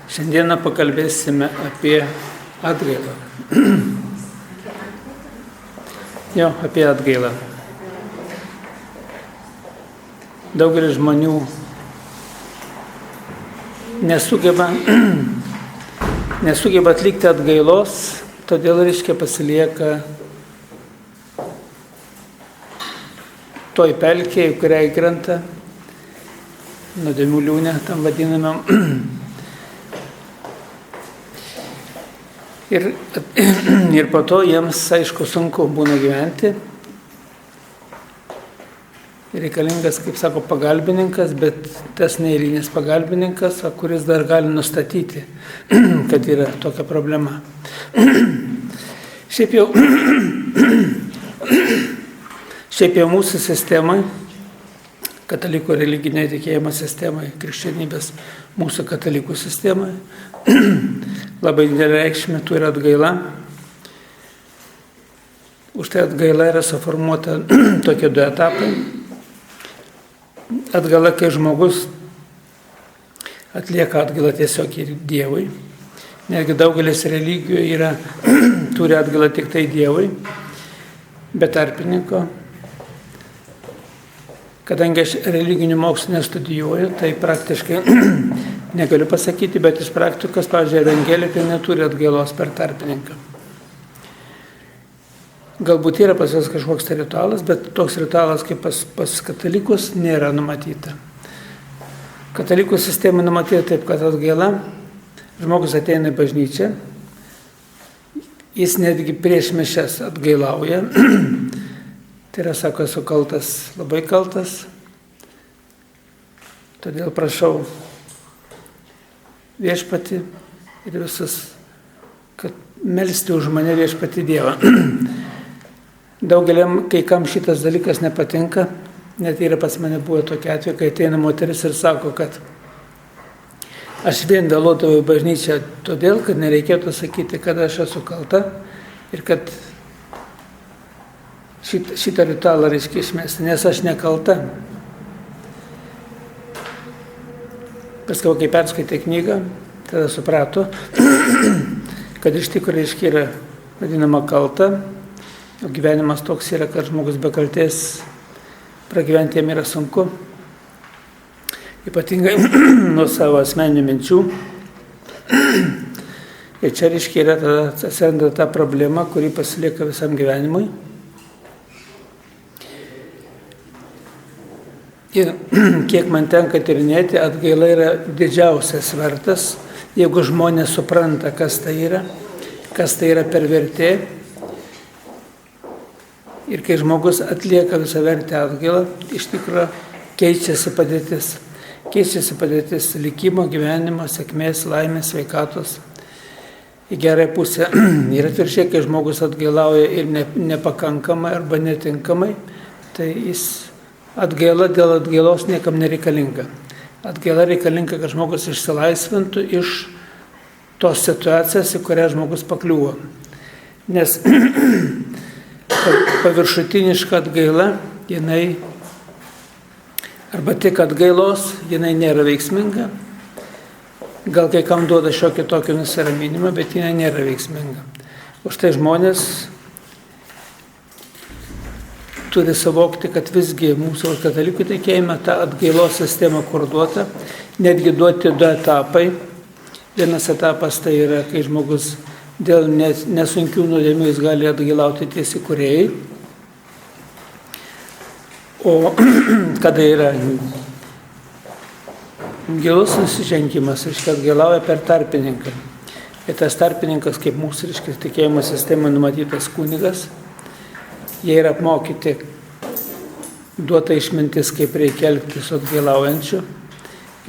Šiandieną pakalbėsime apie atgailą. Apie atgailą. Daugelis žmonių nesugeba atlikti atgailos, todėl pasilieka toj pelkėje, į kurią įkrenta, nuodėmių liūne, tam vadinamam. Ir po to jiems, aišku, sunku būna gyventi. Reikalingas, kaip sako, pagalbininkas, bet tas neeilinis pagalbininkas, kuris dar gali nustatyti, kad yra tokia problema. Šiaip jau mūsų sistemai, katalikų religinė tikėjimo sistemai, krikščionybės mūsų katalikų sistemai, labai didelė reikšmė turi atgaila. Už tai atgaila yra suformuota tokie 2 etapai. Atgaila, kai žmogus atlieka atgailą tiesiog ir Dievui. Netgi daugelis religijų turi atgailą tik tai Dievui, be tarpininko. Kadangi aš religinių mokslų nestudijuoju, tai praktiškai negaliu pasakyti, bet iš praktikos, pavyzdžiui, evangelikai neturi atgailos per tarpininką. Galbūt yra pas juos kažkoks ritualas, bet toks ritualas kaip pas katalikus nėra numatyta. Katalikų sistema numatyta taip, kad atgaila, žmogus ateina į bažnyčią, jis netgi prieš mišias atgailauja. Tai yra, sako, esu kaltas, labai kaltas, todėl prašau Viešpatį ir visus, kad melsti už mane Viešpatį Dievą. Daugeliam, kai kam šitas dalykas nepatinka, net yra pas mane buvo tokia atveju, kai ateina moteris ir sako, kad aš vien vėluodavau į bažnyčią todėl, kad nereikėtų sakyti, kad aš esu kalta ir kad šitą ritualą reiškia išmesti, nes aš nekalta. Paskui, kai perskaitė knygą, tada suprato, kad iš tikrųjų reiškia yra vadinama kalta, o gyvenimas toks yra, kad žmogus be kaltės pragyventi jam yra sunku, ypatingai nuo savo asmeninių minčių. Ir čia reiškia yra tada atsiranda ta problema, kuri pasilieka visam gyvenimui. Ir kiek man tenka tyrinėti, atgaila yra didžiausias svertas, jeigu žmonės supranta, kas tai yra per vertė. Ir kai žmogus atlieka visą vertę atgailą, iš tikrųjų keičiasi padėtis. Keičiasi padėtis likimo, gyvenimo, sėkmės, laimės, sveikatos į gerąją pusę. Ir atvirkščiai, kai žmogus atgailauja ir nepakankamai arba netinkamai, tai jis atgaila dėl atgailos niekam nereikalinga. Atgaila reikalinga, kad žmogus išsilaisvintų iš tos situacijos, į kurią žmogus pakliuvo. Nes paviršutiniška atgaila, jinai, arba tik atgailos, jinai nėra veiksminga. Gal kai kam duoda šiokį tokį nusiraminimą, bet jinai nėra veiksminga. Už tai žmonės turi suvokti, kad visgi mūsų katalikų tikėjime ta atgailos sistema kur duota, netgi duoti 2 etapai. Vienas etapas tai yra, kai žmogus dėl nesunkių nuodėmių jis gali atgailauti tiesiai kūrėjai. O kada yra gilus nusižengimas, reiškia atgailauja per tarpininką. Ir tas tarpininkas, kaip mūsų tikėjimo sistema numatytas kunigas, jie yra apmokyti, duota išmintis, kaip reikia elgtis su atgailaujančiu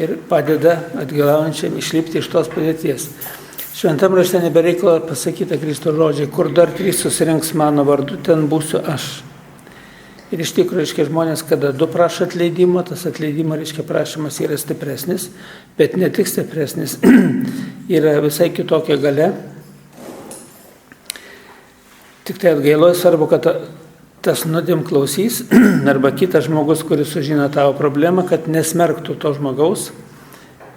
ir padeda atgailaujančiam išlipti iš tos padėties. Šventam rašte nebereikalo pasakyta Kristo žodžiai, kur dar 3 susirinks mano vardu, ten būsiu aš. Ir iš tikrųjų, reiškia, žmonės, kada 2 prašo atleidimo, tas atleidimo, reiškia, prašymas yra stipresnis, bet ne tik stipresnis, yra visai kitokia galia. Tik tai atgailoj svarbu, kad tas nuodėm klausys, arba kitas žmogus, kuris sužino tavo problemą, kad nesmerktų to žmogaus,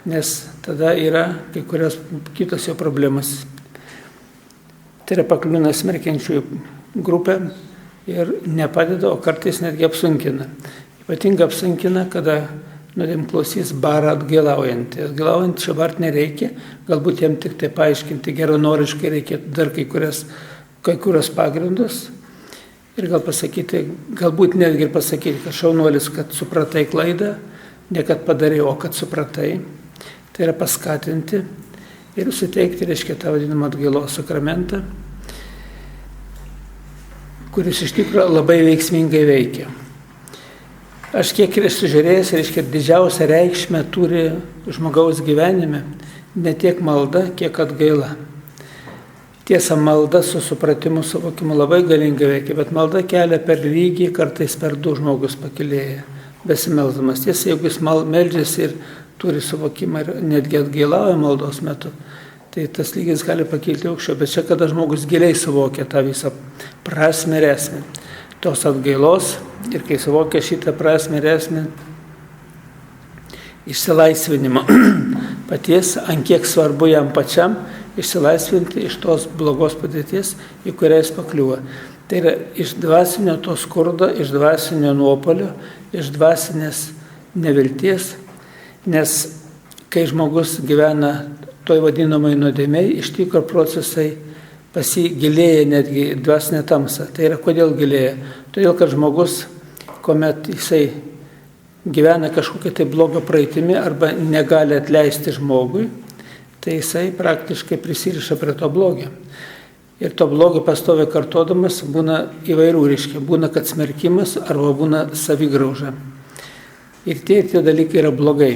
nes tada yra kai kurios kitos jo problemos. Tai yra pakliūna smerkiančiųjų grupė ir nepadeda, o kartais netgi apsunkina. Ypatingai apsunkina, kada nuodėmklausys bara atgailaujantį. Atgailaujantį čia bart nereikia, galbūt jam tik tai paaiškinti geranoriškai reikėtų dar kai kurios pagrindus. Ir gal pasakyti, galbūt netgi ir pasakyti, kad šaunuolis, kad supratai klaidą, ne kad padarai, o kad supratai. Tai yra paskatinti ir suteikti, reiškia, tą vadinamą atgailos sakramentą, kuris iš tikrųjų labai veiksmingai veikia. Aš kiek esu žiūrėjęs, reiškia, didžiausią reikšmę turi žmogaus gyvenime ne tiek malda, kiek atgaila. Tiesa, malda su supratimu, suvokimu labai galingai veikia, bet malda kelia per lygį, kartais per du žmogus pakilėja, besimelsdamas. Tiesa, jeigu jis meldžiasi ir turi suvokimą ir netgi atgailauja maldos metu, tai tas lygis gali pakilti aukščiau. Bet čia, kada žmogus giliai suvokia tą visą prasmę ir esmę tos atgailos, ir kai suvokia šitą prasmę ir esmę išsilaisvinimo paties, ant kiek svarbu jam pačiam išsilaisvinti iš tos blogos padėties, į kurią jis pakliūva. Tai yra iš dvasinio to skurdo, iš dvasinio nuopolio, iš dvasinės nevilties, nes kai žmogus gyvena toj vadinamai nuodėmėj, iš tikro procesai pas jį gilėja netgi dvasinė tamsa. Tai yra kodėl gilėja? Todėl, kad žmogus, kuomet jisai gyvena kažkokią tai blogą praeitimi arba negali atleisti žmogui, tai jisai praktiškai prisiriša prie to blogio. Ir to blogio pastoviai kartodamas būna įvairių reiškia. Būna, kad smerkimas arba būna savigrauža. Ir tie dalykai yra blogai.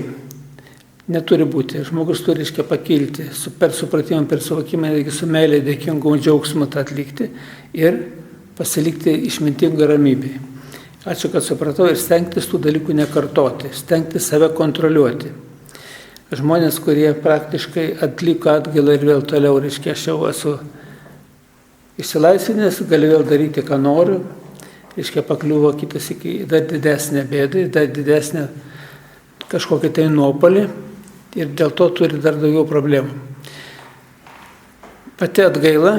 Neturi būti. Žmogus turi, reiškia, pakilti per supratimą, per suvokimą, netgi su meilė, dėkingumu, džiaugsmu tą atlikti ir pasilikti išmintingą ramybę. Ačiū, kad supratau, ir stengtis tų dalykų nekartoti, stengtis save kontroliuoti. Žmonės, kurie praktiškai atliko atgailą ir vėl toliau, reiškia, aš jau esu išsilaisvinęs, galiu vėl daryti, ką noriu, reiškia, pakliuvo kitas iki dar didesnę bėdą, dar didesnę kažkokią tai nuopolį ir dėl to turi dar daugiau problemų. Pati atgaila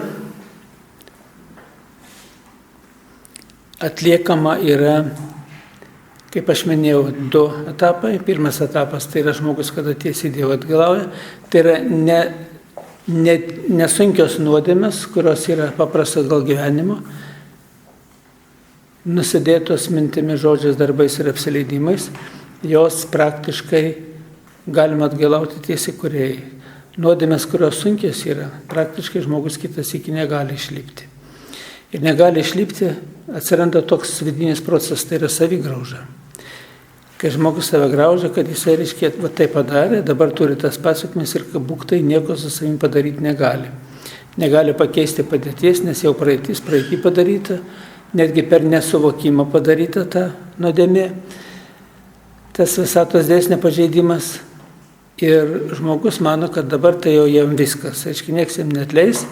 atliekama yra, kaip aš minėjau, du etapai. Pirmas etapas tai yra žmogus, kada tiesiai Dievui atgailauja. Tai yra nesunkios nuodėmės, kurios yra paprastas gal gyvenimo, nusidėtos mintimis, žodžiais, darbais ir apsileidimais. Jos praktiškai galima atgailauti tiesiai kūrėjai. Nuodėmės, kurios sunkios yra, praktiškai žmogus kitas iki negali išlipti. Ir negali išlipti, atsiranda toks vidinis procesas, tai yra savigrauža. Kai žmogus save graužia, kad jisai, reiškia, va tai padarė, dabar turi tas pasekmes ir būk tai nieko su savim padaryti negali. Negali pakeisti padėties, nes jau praeitį padaryta, netgi per nesuvokimą padaryta ta nuodėmė. Tas visatos dėsnio pažeidimas ir žmogus mano, kad dabar tai jau jam viskas. Reiškia, nieks jam neatleis,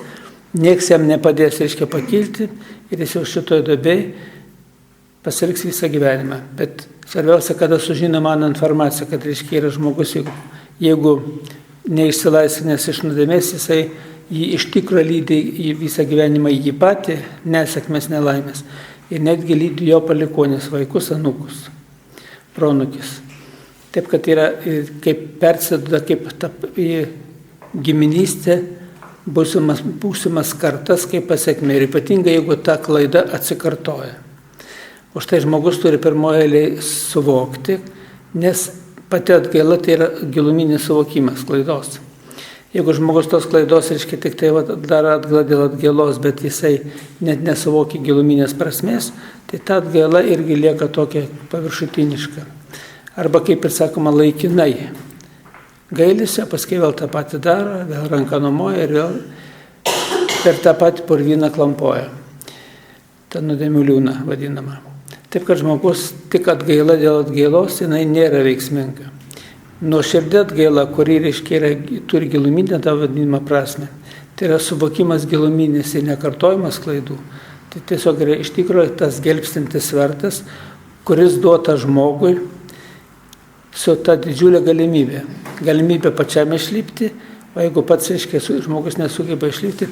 nieks jam nepadės, reiškia, pakilti ir jis jau šitoj duobėj pasiliks visą gyvenimą. Bet svarbiausia, kada sužino mano informaciją, kad, reiškia, yra žmogus, jeigu neišsilaisvinęs iš nuodėmės, jisai jį iš tikro lydi į visą gyvenimą jį patį, nesėkmės, nelaimės. Ir netgi lydi jo palikuonis, vaikus, anūkus, pronukis. Taip, kad yra kaip persiduoda, kaip ta giminystė, būsimas kartas, kaip pasekmė. Ir ypatingai, jeigu ta klaida atsikartoja. Už tai žmogus turi pirmoje eilėje suvokti, nes pati atgaila tai yra giluminis suvokimas klaidos. Jeigu žmogus tos klaidos, reiškia, tik tai daro atgailą dėl atgailos, bet jisai net nesuvokia giluminės prasmės, tai ta atgaila irgi lieka tokia paviršutiniška. Arba, kaip ir sakoma, laikinai. Gailisi, paskui vėl tą patį daro, vėl ranką numoja ir vėl per tą patį purvyną klampoja. Ta nuodėmių liūna vadinama. Taip, kad žmogus tik atgaila dėl atgailos, jinai nėra veiksminga. Nuoširdė atgaila, kuri, reiškia, turi giluminę tą vadinamą prasme. Tai yra suvokimas giluminis ir nekartojimas klaidų. Tai tiesiog yra iš tikrųjų tas gelbstintis svertas, kuris duota žmogui su ta didžiulė galimybė. galimybė pačiam išlipti, o jeigu pats, reiškia, žmogus nesugeba išlipti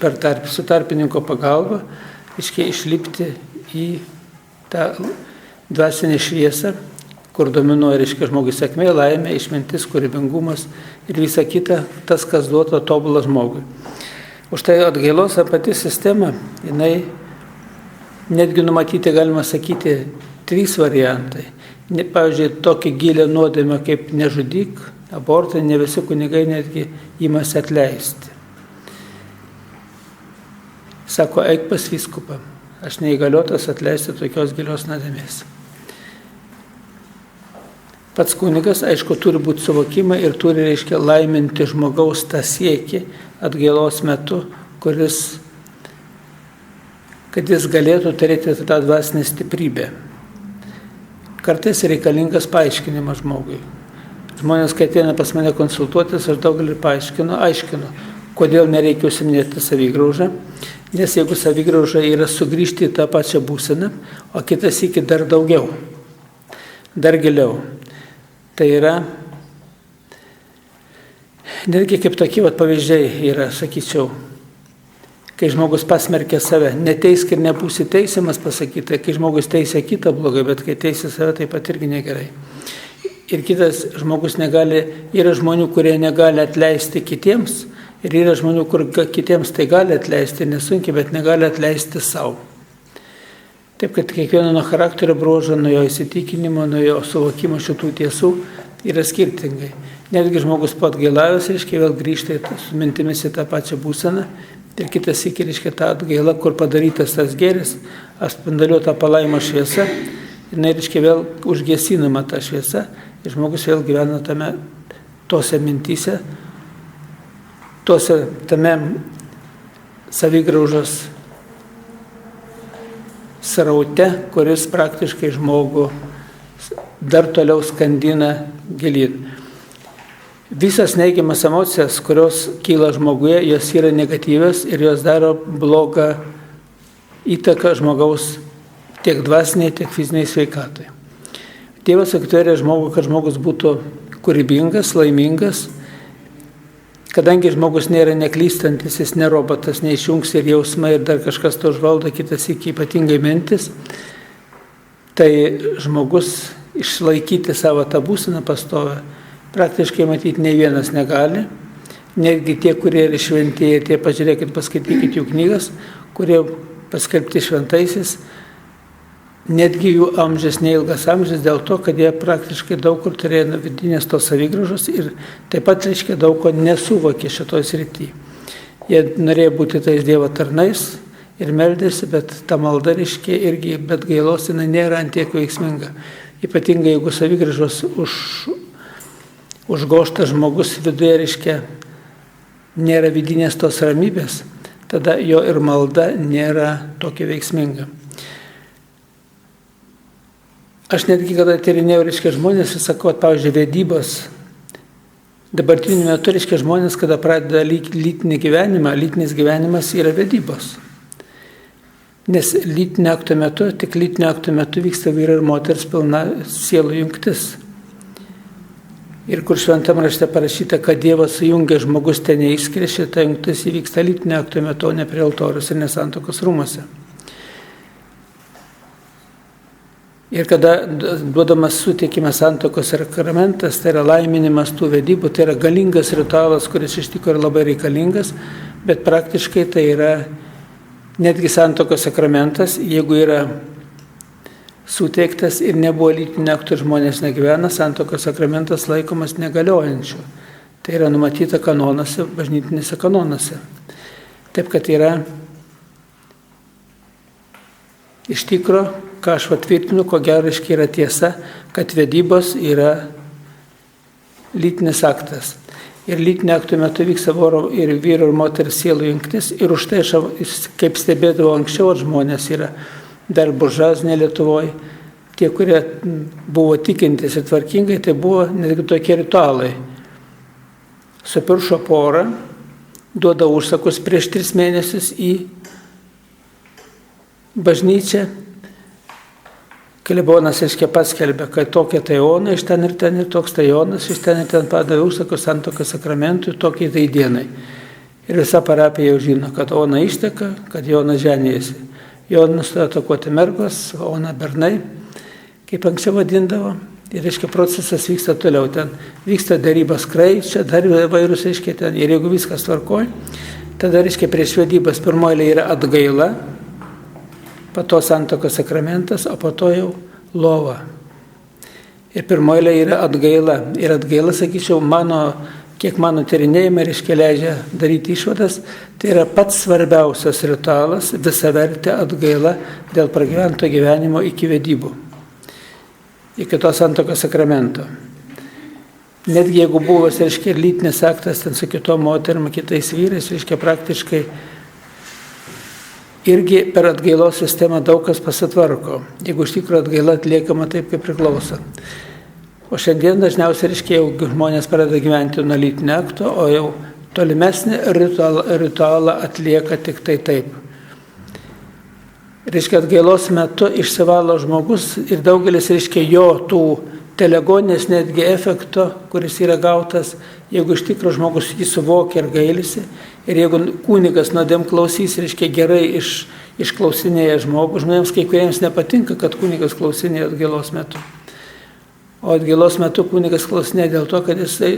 su tarpininko pagalba, reiškia, išlipti į tą dvasinę šviesą, kur dominuoja, reiškia, žmogus sėkmė, laimė, išmintis, kūrybingumas ir visa kita, tas, kas duota tobulą žmogui. Už tai atgailos pati sistema, jinai netgi numatyti, galima sakyti, 3 variantai. Pavyzdžiui, tokį gilę nuodėmę kaip nežudyk, abortai, ne visi kunigai netgi imasi atleisti. Sako, eik pas vyskupą, aš neįgaliotas atleisti tokios gilios nuodėmės. Pats kunigas, aišku, turi būti suvokimai ir turi, reiškia, laiminti žmogaus tą siekį atgailos metu, kad jis galėtų turėti tą dvasinę stiprybę. Kartais reikalingas paaiškinimas žmogui. Žmonės, kai ateina pas mane konsultuotis, aš daugelį aiškinu, kodėl nereikia užsiminėti savigraužą, nes jeigu savigrauža yra sugrįžti į tą pačią būseną, o kitas iki dar daugiau, dar giliau. Tai yra, netgi kaip tokie pavyzdžiai yra, sakyčiau, kai žmogus pasmerkia save, neteisk ir nebūsi teisiamas pasakyta, kai žmogus teisia kitą blogai, bet kai teisia save, taip pat irgi negerai. Ir kitas žmogus negali, yra žmonių, kurie negali atleisti kitiems, ir yra žmonių, kur kitiems tai gali atleisti nesunkiai, bet negali atleisti savo. Taip, kad kiekvieno nuo charakterio bruožo, nuo jo įsitikinimo, nuo jo suvokimo šitų tiesų yra skirtingai. Netgi žmogus po atgailavęs, reiškia, vėl grįžta su mintimis į tą pačią būseną. Ir kitas iki, reiškia, tą atgailą, kur padarytas tas gėris, atspinduliuota palaimo šviesa, ir, reiškia, vėl užgesinama ta šviesa, ir žmogus vėl gyvena tose mintyse, tame savigraužos sraute, kuris praktiškai žmogų dar toliau skandina gilyn. Visas neigiamas emocijas, kurios kyla žmoguje, jos yra negatyvios ir jos daro blogą įtaką žmogaus tiek dvasiniai, tiek fiziniai sveikatai. Dievas aktuoja žmogų, kad žmogus būtų kūrybingas, laimingas, kadangi žmogus nėra neklystantis, jis ne robotas, neišjungs ir jausmai ir dar kažkas to užvaldo, kitas iki ypatingai mintis, tai žmogus išlaikyti savo tą būseną pastovę praktiškai matyti nei vienas negali, netgi tie, kurie yra šventieji, tie pažiūrėkit, paskaitykit jų knygas, kurie paskelbti šventaisiais, netgi jų amžius neilgas amžius dėl to, kad jie praktiškai daug kur turėjo vidinės tos savigraužos ir taip pat, reiškia, daug ko nesuvokė šitoj srityje. Jie norėjo būti tais Dievo tarnais ir meldėsi, bet ta malda, reiškia, irgi, bet gailos jinai nėra ant tiek veiksminga. Ypatingai, jeigu savigraužos užgoštas žmogus viduje, reiškia, nėra vidinės tos ramybės, tada jo ir malda nėra tokia veiksminga. Aš netgi, kada tyrinėjau, reiškia, žmonės, ir sakau, pavyzdžiui, vedybos, dabartiniu metu, reiškia, žmonės, kada pradeda lytinį gyvenimą, lytinis gyvenimas yra vedybos. Nes lytinio akto metu vyksta vyro ir moters pilna sielų jungtis. Ir kur šventam rašte parašyta, kad Dievas sujungia, žmogus ten neišskiria, šita jungtis įvyksta lytinio akto metu, o ne prie altoriaus ir ne santuokos rūmuose. Ir kada duodamas suteikimas santuokos sakramentas, tai yra laiminimas tų vedybų, tai yra galingas ritualas, kuris iš tikrųjų yra labai reikalingas, bet praktiškai tai yra netgi santuokos sakramentas, jeigu yra suteiktas ir nebuvo lytinio akto ir žmonės negyvena, santuokos sakramentas laikomas negaliojančiu. Tai yra numatyta kanonuose, bažnytinėse kanonuose. Taip, kad yra iš tikro, ką aš patvirtinu, ko gero yra tiesa, kad vedybos yra lytinis aktas. Ir lytinio akto metu vyksta ir vyro ir moters sielų jungtis. Ir už tai, kaip stebėdavo anksčiau, žmonės yra dar buržuazinė Lietuvoje, tie, kurie buvo tikintis ir tvarkingai, tai buvo netgi tokie ritualai. Supiršo porą, duoda užsakus prieš 3 mėnesius į bažnyčią, klebonas, reiškia, paskelbė, kad tokia tai ona iš ten ir toks tai jonas iš ten ir ten padavė užsakus santuokos sakramentui tokiai tai dienai. Ir visa parapija jau žino, kad ona išteka, kad jonas ženijasi. Jonas atakuoti mergos, ona bernai, kaip anksčiau vadindavo. Ir, reiškia, procesas vyksta toliau. Ten vyksta darybas kraičia, dar vairūs, reiškia, ten. Ir jeigu viskas tvarkoj, tada, reiškia, prieš vedybas pirmoji yra atgaila, po to santuokos sakramentas, o po to jau lova. Ir pirmoji yra atgaila. Ir atgaila, sakyčiau, kiek mano tyrinėjimai, reiškia, leidžia daryti išvadas, tai yra pats svarbiausias ritualas, visavertė atgaila dėl pragyvento gyvenimo iki vedybų. Iki to santuokos sakramento. Netgi jeigu buvo, reiškia, lytinis aktas ten su kitom moterim, kitais vyrais, reiškia, praktiškai irgi per atgailos sistemą daug kas pasitvarko, jeigu iš tikrųjų atgaila atliekama taip, kaip priklauso. O šiandien dažniausiai, reiškia, jau žmonės pradeda gyventi nuo lytinio akto, o jau tolimesnį ritualą atlieka tik tai taip. Reiškia, atgailos metu išsivalo žmogus ir daugelis, reiškia, jo tų telegonės netgi efekto, kuris yra gautas, jeigu iš tikrųjų žmogus jį suvokia ir gailisi, ir jeigu kunigas nuodėm klausys, reiškia, gerai išklausinėja žmogų, žmonėms kai kuriems nepatinka, kad kunigas klausinėja atgailos metu. O atgailos metu kunigas klausinėja dėl to, kad jisai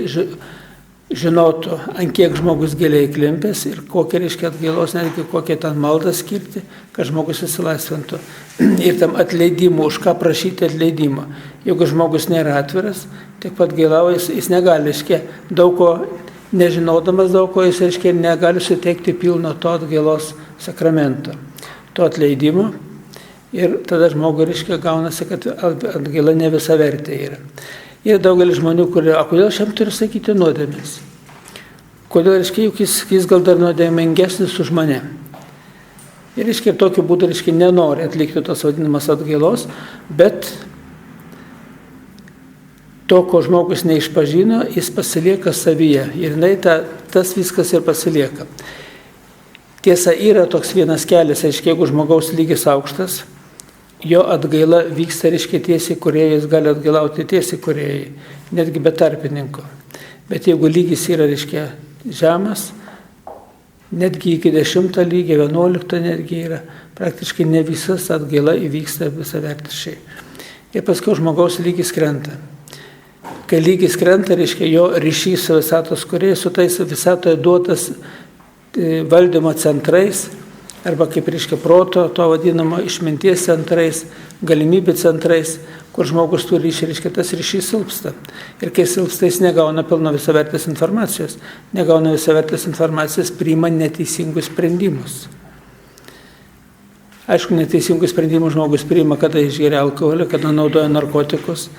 žinotų, ant kiek žmogus giliai klimpės ir kokią, reiškia, atgailos, netgi kokią ten maldą skirti, kad žmogus įsilaisvintų. Ir tam atleidimų, už ką prašyti atleidimo. Jeigu žmogus nėra atviras, tik pat gailauja, jis negali, reiškia, daug ko, nežinodamas daug ko, jis, reiškia, negali suteikti pilno to atgailos sakramento, to atleidimo. Ir tada žmogui, reiškia, gaunasi, kad atgaila ne visa vertė yra. Ir daugelis žmonių, kurie, kodėl šiam turi sakyti nuodėmės? Kodėl, reiškia, juk jis gal dar nuodėmingesnis už mane? Ir, reiškia, tokiu būdu, reiškia, nenori atlikti tos vadinamas atgailos, bet to, ko žmogus neišpažino, jis pasilieka savyje. Ir tas viskas ir pasilieka. Tiesa, yra toks vienas kelias, reiškia, jeigu žmogaus lygis aukštas, jo atgaila vyksta, reiškia, tiesiai kūrėjai, jis gali atgailauti tiesiai kūrėjai, netgi be tarpininko. Bet jeigu lygis yra, reiškia, žemas, netgi iki 10 lygio, 11 netgi yra, praktiškai ne visas atgaila įvyksta visavertiškai. Ir paskui žmogaus lygis krenta. Kai lygis krenta, reiškia, jo ryšys su visatos kūrėjai, su tais visatoje duotas valdymo centrais, arba kaip, reiškia, proto, to vadinamo išminties centrais, galimybių centrais, kur žmogus turi ryšį, reiškia, tas ryšys silpsta. Ir kai silpsta, jis negauna pilno visavertės informacijos. Negauna visavertės informacijos, priima neteisingus sprendimus. Aišku, neteisingus sprendimus žmogus priima, kada išgeria alkoholį, kada naudoja narkotikus.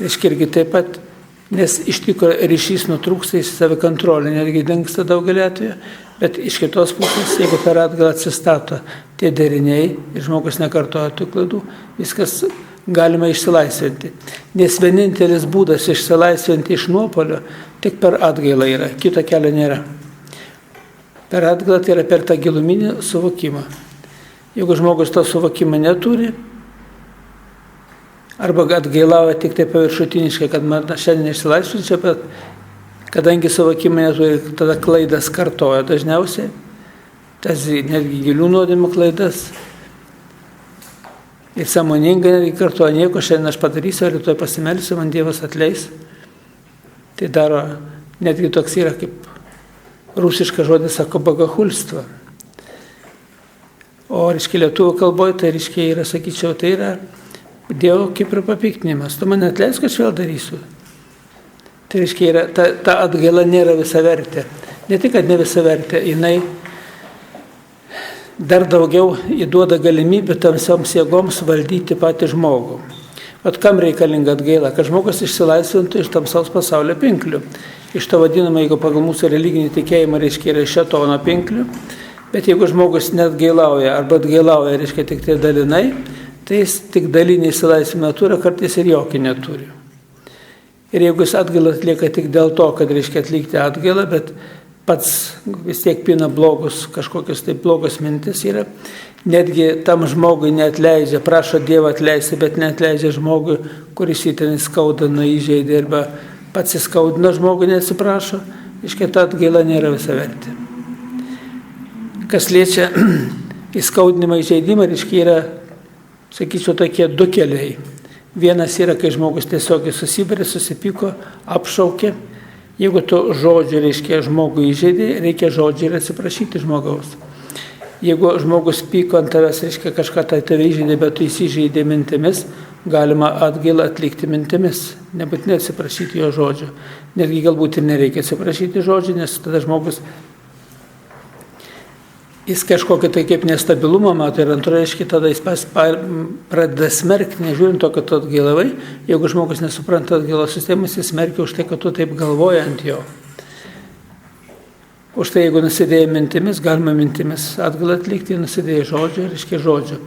Reiškia, irgi taip pat, nes iš tikrųjų ryšys nutrūksta, jis savikontrolė, netgi dingsta daugelį atveju. Bet iš kitos pusės, jeigu per atgalą atsistato tie deriniai ir žmogus nekartoja tų klaidų, viskas galima išsilaisvinti. Nes vienintelis būdas išsilaisvinti iš nuopolio tik per atgailą yra, kito kelio nėra. Per atgalą tai yra per tą giluminį suvokimą. Jeigu žmogus to suvokimą neturi, arba atgailauja tik tai paviršutiniškai, kad man šiandien išsilaisvinčiau, bet kadangi suvokimą neturi, tada klaidas kartoja dažniausiai, tas netgi gilių nuodėmių klaidas. Ir sąmoningai netgi kartoja, nieko šiandien aš padarysiu, rytoj pasimelsiu, man Dievas atleis. Tai daro, netgi toks yra kaip rusiškas žodis, sako, bogahulstva. O, reiškia, lietuvių kalboje, tai, reiškia, yra, sakyčiau, tai yra Dievo kaip ir papiktinimas. Tu man atleisk, aš vėl darysiu. Tai, reiškia, ta atgaila nėra visavertė. Ne tik, kad ne visavertė, jinai dar daugiau įduoda galimybę tamsioms jėgoms valdyti patį žmogų. Vat kam reikalinga atgaila? Kad žmogus išsilaisvintų iš tamsaus pasaulio pinklių. Iš to vadinamo, jeigu pagal mūsų religinį tikėjimą, reiškia, yra šėtono pinklių. Bet jeigu žmogus net gailauja arba atgailauja, reiškia, tik tai dalinai, tai jis tik dalinį išsilaisvinimą turi, kartais ir jokį neturi. Ir jeigu jis atgailą atlieka tik dėl to, kad reiškia atlikti atgailą, bet pats vis tiek pina kažkokios tai blogos mintis yra. Netgi tam žmogui neatleidžia, prašo Dievą atleisti, bet neatleidžia žmogui, kuris jį ten įskaudino, įžeidė, arba pats įskaudino žmogui, neatsiprašo, reiškia, ta atgaila nėra visavertė. Kas liečia įskaudinimą, įžeidimą, reiškia, yra, sakyčiau, tokie du keliai. Vienas yra, kai žmogus tiesiog susibarė, susipyko, apšaukė. Jeigu tu žodžiu, reiškia, žmogų įžeidė, reikia žodžiu ir atsiprašyti žmogaus. Jeigu žmogus pyko ant tavęs, reiškia, kažką tai tave įžeidė, bet tu įsižeidė mintimis, galima atgailą atlikti mintimis, nebūtinai atsiprašyti jo žodžio. Netgi galbūt ir nereikia atsiprašyti žodžio, nes tada žmogus jis kažkokį tai kaip nestabilumą mato ir antroje, reiškia, tada jis pradeda smerkti, nežiūrint to, kad tu atgailavai. Jeigu žmogus nesupranta atgailos sistemos, jis smerkia už tai, kad tu taip galvoji ant jo. Už tai, jeigu nusidėjai mintimis, galima mintimis atgailą atlikti, nusidėjai žodžio, reiškia žodžio.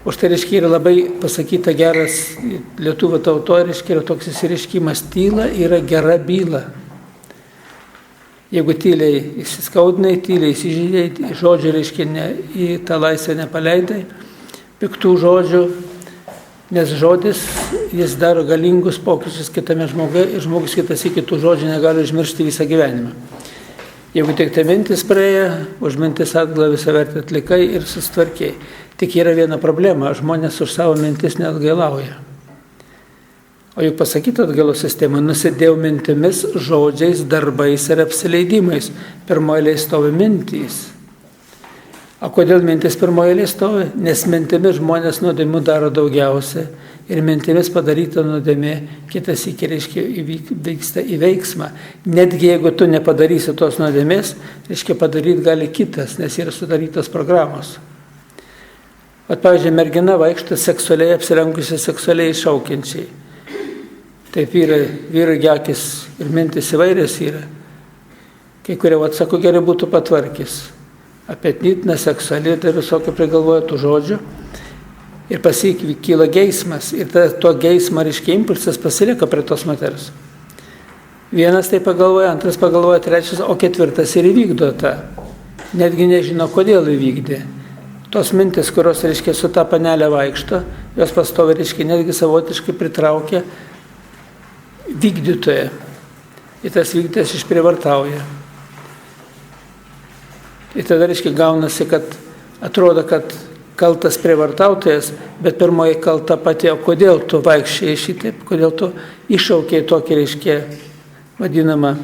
Už tai, reiškia, yra labai pasakyta geras lietuvių tautoje, reiškia, yra toks įsireiškimas, tyla yra gera byla. Jeigu tyliai įsiskaudinai, tyliai įsižeidai, žodžio, reiškia, į tą laisvę nepaleidai, piktų žodžių, nes žodis, jis daro galingus pokyčius kitame žmoguje ir žmogus kitas į kitų žodžių negali užmiršti visą gyvenimą. Jeigu tik tai mintis praėjo, už mintis atgailą visavertę atlikai ir susitvarkėjai. Tik yra viena problema, žmonės už savo mintis neatgailauja. O juk pasakyta atgailos sistema, nusidėjau mintimis, žodžiais, darbais ir apsileidimais. Pirmoje eilėje stovi mintys. O kodėl mintis pirmoje eilėje stovi? Nes mintimis žmonės nuodėmių daro daugiausia ir mintimis padaryta nuodėmė kitas iki, reiškia, vyksta į veiksmą. Netgi jeigu tu nepadarysi tos nuodėmės, reiškia, padaryti gali kitas, nes yra sudarytos programos. Pavyzdžiui, mergina vaikšto seksualiai apsirengusi, seksualiai iššaukiančiai. Taip vyrai gekis ir mintis įvairias yra. Kai kurie sako, gerai būtų patvarkys. Apetitna, seksuali, tai visokio prigalvoja tų žodžių. Ir kyla geismas. Ir to geismo, reiškia, impulsas pasilieka prie tos moters. Vienas tai pagalvoja, antras pagalvoja, trečias, o ketvirtas ir įvykdo tą. Netgi nežino, kodėl įvykdė. Tos mintis, kurios, reiškia, su tą panelę vaikšto, jos pastovi, reiškia, netgi savotiškai pritraukia vykdytoją. Ir tas vykdytojas išprievartauja. Ir tada, reiškia, gaunasi, kad atrodo, kad kaltas prievartautojas, bet pirmoji kalta pati, o kodėl tu vaikščiai šitaip, kodėl tu iššaukiai tokį, reiškia, vadinamą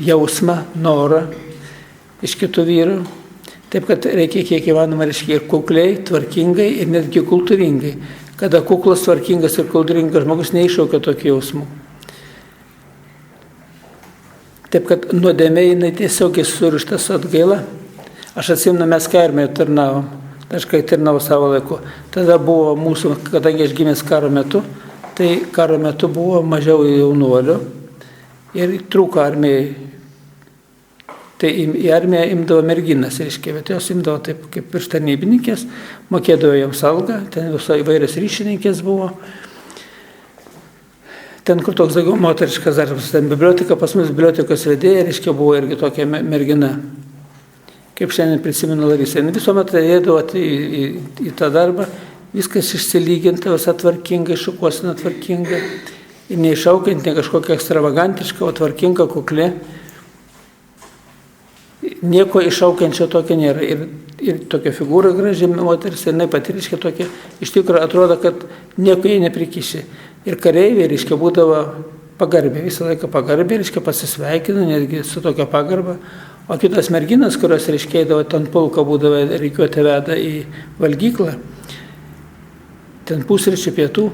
jausmą, norą iš kitų vyrų. Taip, kad reikia kiek įmanoma, reiškia, ir kukliai, tvarkingai ir netgi kultūringai. Kada kuklas, tvarkingas ir kultūringas žmogus neiššaukia tokių jausmų. Taip, kad nuodėmė jinai tiesiogiai surišta su atgaila. Aš atsimenu, mes Kairmėje tarnavom, aš kai tarnavau savo laiku. Tada buvo mūsų, kadangi aš gimęs karo metu, tai karo metu buvo mažiau jaunuolių ir trūko armijai. Tai į armiją imdavo merginas, reiškia, bet jos imdavo taip kaip iš tarnybininkės, mokėdavo joms algą, ten viso įvairios ryšininkės buvo. Ten, kur toks daugiau moteriškas darbas, ten biblioteka, pas mus bibliotekos vedėja, reiškia, buvo irgi tokia mergina. Kaip šiandien prisimenu Larisa. Visuomet įdavo į tą darbą, viskas išsilyginta, visą tvarkingai, šukuosina tvarkingai, neišaukiant, ne kažkokia ekstravagantiška, o tvarkinga, kuklė. Nieko iššaukiančio tokio nėra. Ir tokia figūra graži moteris, jinai pati, reiškia, tokia, iš tikrųjų atrodo, kad nieko jai neprikiši. Ir kareiviai, reiškia, būdavo pagarbė, visą laiką pagarbė, reiškia, pasisveikino, netgi su tokia pagarba. O kitos merginas, kurios, reiškia, eidavo ten pulko, būdavo reikiuoti veda į valgyklą, ten pusryčių pietų,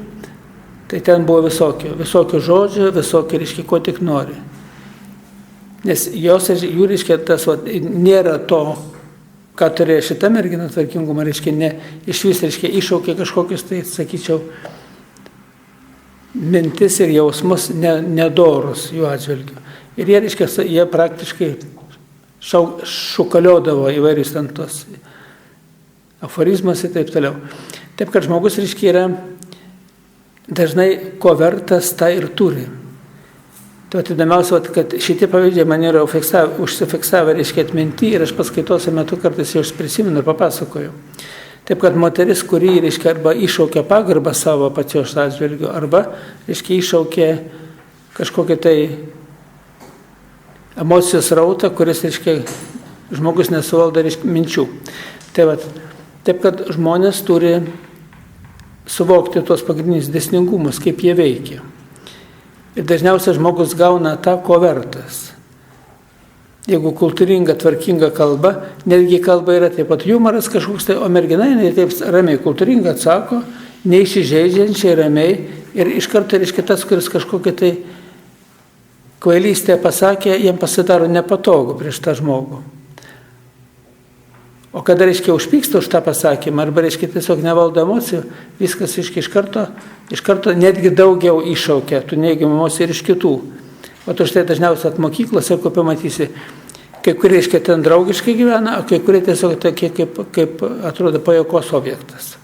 tai ten buvo visokio žodžio, visokio, reiškia, ko tik nori. Nes jų, reiškia, tas nėra to, ką turėjo šita mergina tvarkingumą, reiškia, ne, iš vis, reiškia, iššaukė kažkokius, tai, sakyčiau, mintis ir jausmus nedorus jų atžvilgiu. Ir jie, reiškia, jie praktiškai šukaliodavo įvairius ten tos aforizmus ir taip toliau. Taip, kad žmogus, reiškia, yra dažnai ko vertas, tą ir turi. Tai įdomiausia, kad šitie pavyzdžiai man yra užsifiksavę, reiškia, atminti ir aš paskaitose metu kartais juos prisimenu ir papasakoju. Taip, kad moteris, kuri, reiškia, arba iššaukia pagarbą savo pačios atžvilgiu, arba, reiškia, iššaukia kažkokią tai emocijos rautą, kuris, reiškia, žmogus nesuvaldo, reiškia, minčių. Taip, kad žmonės turi suvokti tos pagrindinius dėsningumus, kaip jie veikia. Ir dažniausiai žmogus gauna tą, ko vertas. Jeigu kultūringa, tvarkinga kalba, netgi kalba yra taip pat humoras kažkoks, tai, o mergina jinai taip ramiai kultūringa atsako, neišsižeidžiančiai ramiai ir iš karto, reiškia, tas, kuris kažkokią tai kvailystę pasakė, jam pasidaro nepatogu prieš tą žmogų. O kada, reiškia, užpyksta už tą pasakymą, arba, reiškia, tiesiog nevaldo emocijų, viskas, reiškia, iš karto netgi daugiau iššaukia tų neigiamų emocijų ir iš kitų. O tu štai dažniausiai at mokyklose, kur pamatysi, kai kurie, reiškia, ten draugiškai gyvena, o kai kurie tiesiog tokie, kaip atrodo, pajuokos objektas.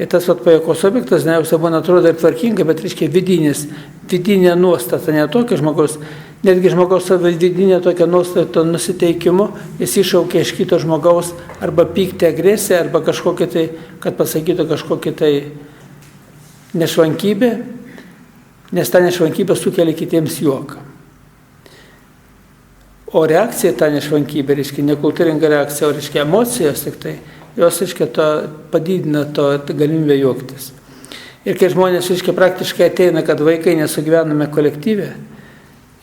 Ir tas pajuokos objektas, dažniausiai būna atrodo ir tvarkinga, bet, reiškia, vidinė nuostata, ne tokia žmogaus, netgi žmogaus vidinė tokia nuostata nusiteikimu, jis iššaukia iš kito žmogaus arba pyktį, agresiją, arba kažkokią tai, kad pasakytų kažkokią tai nešvankybę, nes ta nešvankybė sukelia kitiems juoką. O reakcija ta nešvankybė, reiškia, nekultūringa reakcija, o reiškia emocijos tik tai, jos, reiškia, padidina to galimybę juoktis. Ir kai žmonės, reiškia, praktiškai ateina, kad vaikai nesugyvename kolektyve,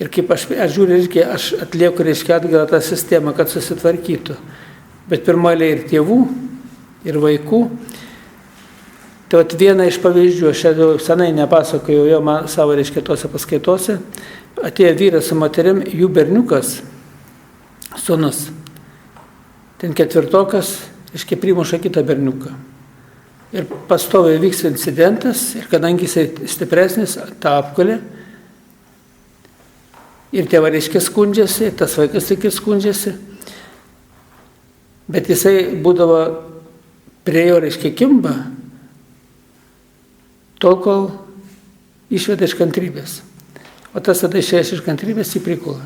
ir kaip aš žiūriu, reiškia, aš atlieku, reiškia, atgalą tą sistemą, kad susitvarkytų. Bet pirmoje ir tėvų, ir vaikų. Tai viena iš pavyzdžių, aš senai nepasakojau jo man savo, reiškia, tose paskaitose, atėjo vyras su moterim, jų berniukas, sūnus, ten 4-okas, reiškia, primuša kitą berniuką. Ir pastoviai vyks incidentas, ir kadangi jisai stipresnis, tą apkalė, ir tėvai, reiškia, skundžiasi, tas vaikas tik ir skundžiasi, bet jisai būdavo prie jo, reiškia, kimba, tol, kol išveda iš kantrybės. O tas tada išėjęs iš kantrybės į prikulą.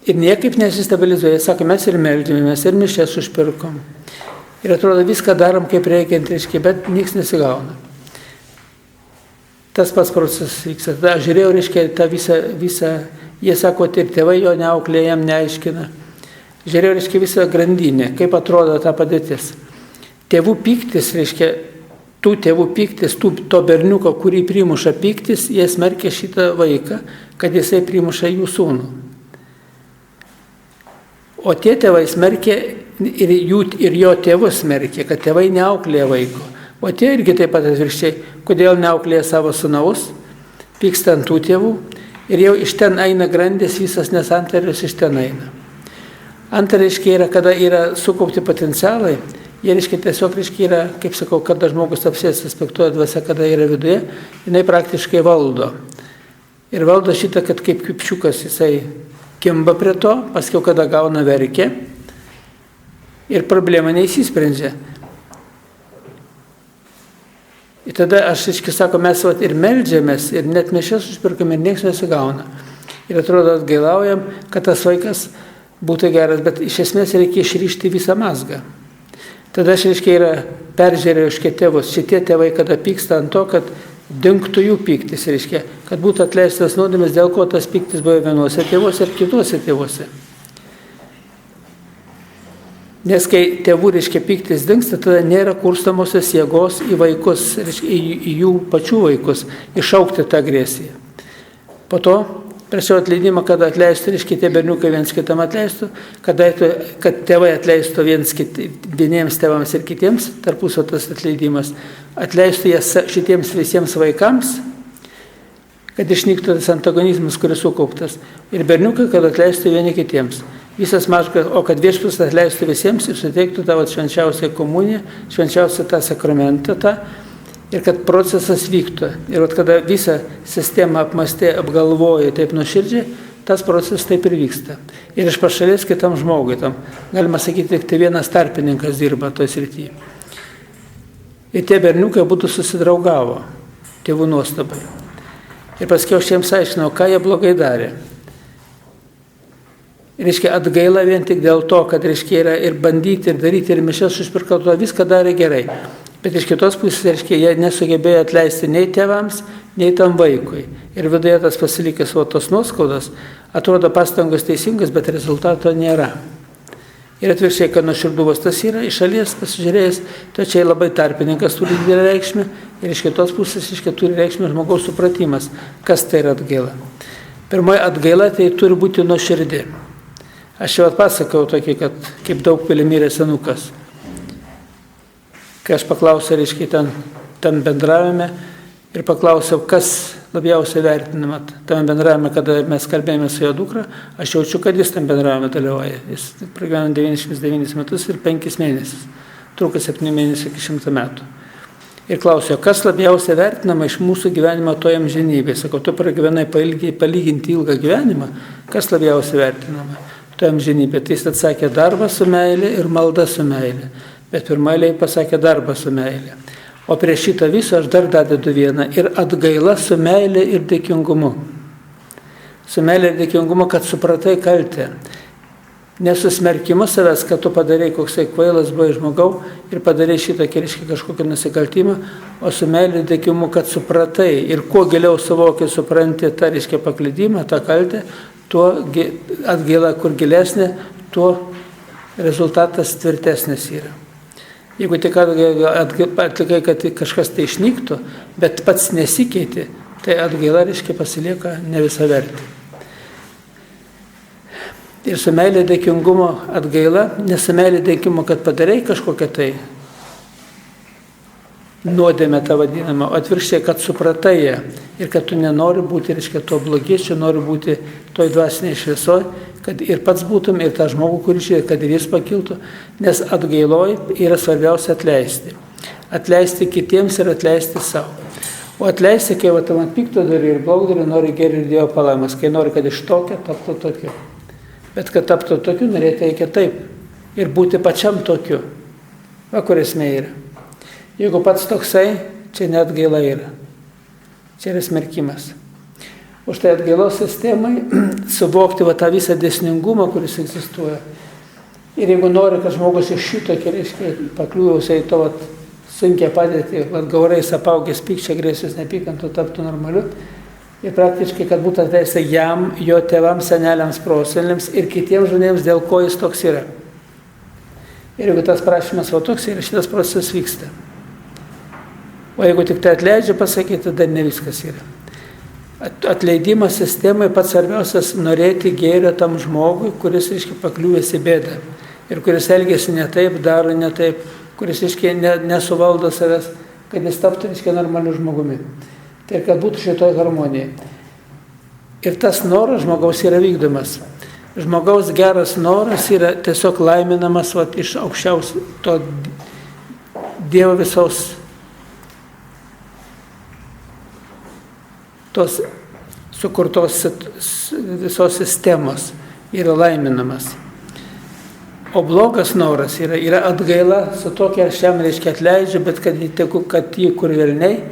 Ir niekaip nesistabilizuoja. Sako, mes ir meldžiamės, ir mišias užpirkom. Ir atrodo, viską darom kaip reikiant, reiškia, bet niks nesigauna. Tas pats procesas vyksta. Tada aš žiūrėjau, reiškia, tą visą, jie sako, ir tėvai jo neauklė, jam neaiškina. Žiūrėjau, reiškia, visą grandinę, kaip atrodo ta padėtis. Tėvų pyktis, reiškia, tų tėvų pyktis, to berniuko, kurį primuša pyktis, jie smerkia šitą vaiką, kad jisai primuša jų sūnų. O tie tėvai smerkia ir jo tėvus smerkia, kad tėvai neauklėja vaiko. O tie irgi taip pat atvirkščiai, kodėl neauklėja savo sūnaus, pyksta ant tų tėvų ir jau iš ten eina grandis, visas nesantarius iš ten eina. Antra, reiškia, yra, kada yra sukaupti potencialai, jie, reiškia, tiesiog, reiškia, yra, kaip sakau, kada žmogus apsėstas piktoji dvasia, kada yra viduje, jinai praktiškai valdo. Ir valdo šitą, kad kaip kipčiukas jisai kimba prie to, paskiau, kada gauna verkia ir problema neįsisprendžia. Ir tada aš, reiškia, sako, mes ir meldžiamės, ir net mišias užpirkame, ir nieks nesigauna. Ir atrodo, atgailaujam, kad tas vaikas būtų geras, bet iš esmės reikia išryšti visą mazgą. Tada aš, reiškia, peržiūrėjau iš tėvus. Šitie tėvai, kada pyksta ant to, kad dingtų jų pyktis, reiškia, kad būtų atleistas nuodėmės, dėl ko tas pyktis buvo vienuose tėvuose ir kituose tėvuose. Nes kai tėvų, reiškia, pyktis dingsta, tada nėra kurstamosios jėgos į vaikus, reiškia, į jų pačių vaikus, išaukti tą agresiją. Po to, prašiau atleidimą, kad atleistų, reiškia, tie berniukai viens kitam atleistų, kad tėvai atleistų vieniems tėvams ir kitiems, tarpusio tas atleidimas, atleistų jas šitiems visiems vaikams, kad išnyktų tas antagonizmas, kuris sukauptas. Ir berniukai, kad atleistų vieni kitiems. Visas mažkas, o kad viešpats atleistų visiems ir suteiktų tavo švenčiausią komuniją, švenčiausią tą sakramentą, ir kad procesas vyktų. Ir kada visą sistemą apmastė, apgalvoja taip nuoširdžiai, tas procesas taip ir vyksta. Ir iš pašalės kitam žmogui, galima sakyti, tik tai vienas tarpininkas dirba toj srityje. Ir tie berniukai būtų susidraugavo, tėvų nuostabai. Ir paskui aš jiems aiškinau, ką jie blogai darė. Reiškia, atgaila vien tik dėl to, kad reiškia yra ir bandyti, ir daryti, ir mišias užpirkauto, viską darė gerai. Bet iš kitos pusės, reiškia, jie nesugebėjo atleisti nei tėvams, nei tam vaikui. Ir viduje tas pasilikęs tos nuoskaudos, atrodo pastangos teisingas, bet rezultato nėra. Ir atvirkščiai, kad nuoširduvas tas yra, iš šalies pasižiūrėjęs, tai čia labai tarpininkas turi didelę reikšmę, ir iš kitos pusės, reiškia, turi reikšmę žmogaus supratimas, kas tai yra atgaila. Pirmoji atgaila tai turi būti nuoširdi. Aš jau atpasakau tokį, kad kaip daug pilį mirė senukas. Kai aš paklausiau, reiškia, tam bendravime ir paklausiau, kas labiausiai vertinama tam bendravime, kada mes kalbėjome su jo dukra, aš jaučiu, kad jis tam bendravime dalyvauja. Jis pragyveno 99 metus ir 5 mėnesius. Truko 7 mėnesių iki 100 metų. Ir klausiau, kas labiausiai vertinama iš mūsų gyvenimo toje amžinybėje. Sakau, tu pragyvenai palyginti ilgą gyvenimą, kas labiausiai vertinama toje amžinybėje. Tai jis atsakė darbą su meilė ir malda su meilė. Bet pirmaliai pasakė darbą su meilė. O prieš šitą visą aš dar dadedu vieną ir atgaila su meilė ir dėkingumu. Su meilė ir dėkingumu, kad supratai kaltę. Nesusmerkimu savęs, kad tu padarei koksai kvailas buvai žmogau ir padarei šitą kažkokį nusikaltimą, o su meilė ir dėkingumu, kad supratai ir kuo giliau suvoki, supranti tą paklydimą, tą kaltę, tuo atgaila kur gilesnė, tuo rezultatas tvirtesnis yra. Jeigu tik atlikai, kad kažkas tai išnyktų, bet pats nesikeiti, tai atgaila, reiškia, pasilieka ne visą vertį. Ir su meilė dėkingumo atgaila, nesu meilė dėkingumo, kad padarai kažkokią tai nuodėmę tą vadinamą, o atvirkščiai, kad supratai ją ir kad tu nenori būti, reiškia, to blogiečiu, nori būti toj dvasiniai šviesoj, kad ir pats būtum, ir tą žmogų, kuris žiūrė, kad ir jis pakiltų, nes atgailoj yra svarbiausia atleisti. Atleisti kitiems ir atleisti savo. O atleisti, kai man pikto darė ir blogdarė, nori geri ir Dievo palaimas, kai nori, kad iš tokio taptų tokiu. Bet kad taptų tokiu, norėtų reikia taip ir būti pačiam tokiu. Va, kur esmė yra. Jeigu pats toksai, čia net gaila yra. Čia yra smerkimas. Už tai atgailos sistemai suvokti tą visą dėsningumą, kuris egzistuoja. Ir jeigu nori, kad žmogus iš šito, reiškia, pakliuvusiai to sunkia padėti, gaurais apaugęs pykčia, agresijos nepykantų taptų normaliu, ir praktiškai, kad būtų atleista jam, jo tėvams, seneliams, proseneliams ir kitiems žmonėms, dėl ko jis toks yra. Ir jeigu tas prašymas toks yra, šitas procesas vyksta. O jeigu tik tai atleidžia pasakyti, tada ne viskas yra. Atleidimo sistemai pats svarbiausias norėti gėrio tam žmogui, kuris, reiškia, pakliuvęs į bėdą. Ir kuris elgėsi ne taip, daro ne taip, kuris, reiškia, nesuvaldo savęs, kad jis taptų, reiškia, normaliu žmogumi. Tai kad būtų šitoj harmonijai. Ir tas noras žmogaus yra vykdomas. Žmogaus geras noras yra tiesiog laiminamas iš aukščiausio to Dievo visos tos sukurtos visos sistemos yra laiminamas. O blogas noras yra atgaila, su tokia aš jam, reiškia, atleidžiu, bet kad jį kur velniai,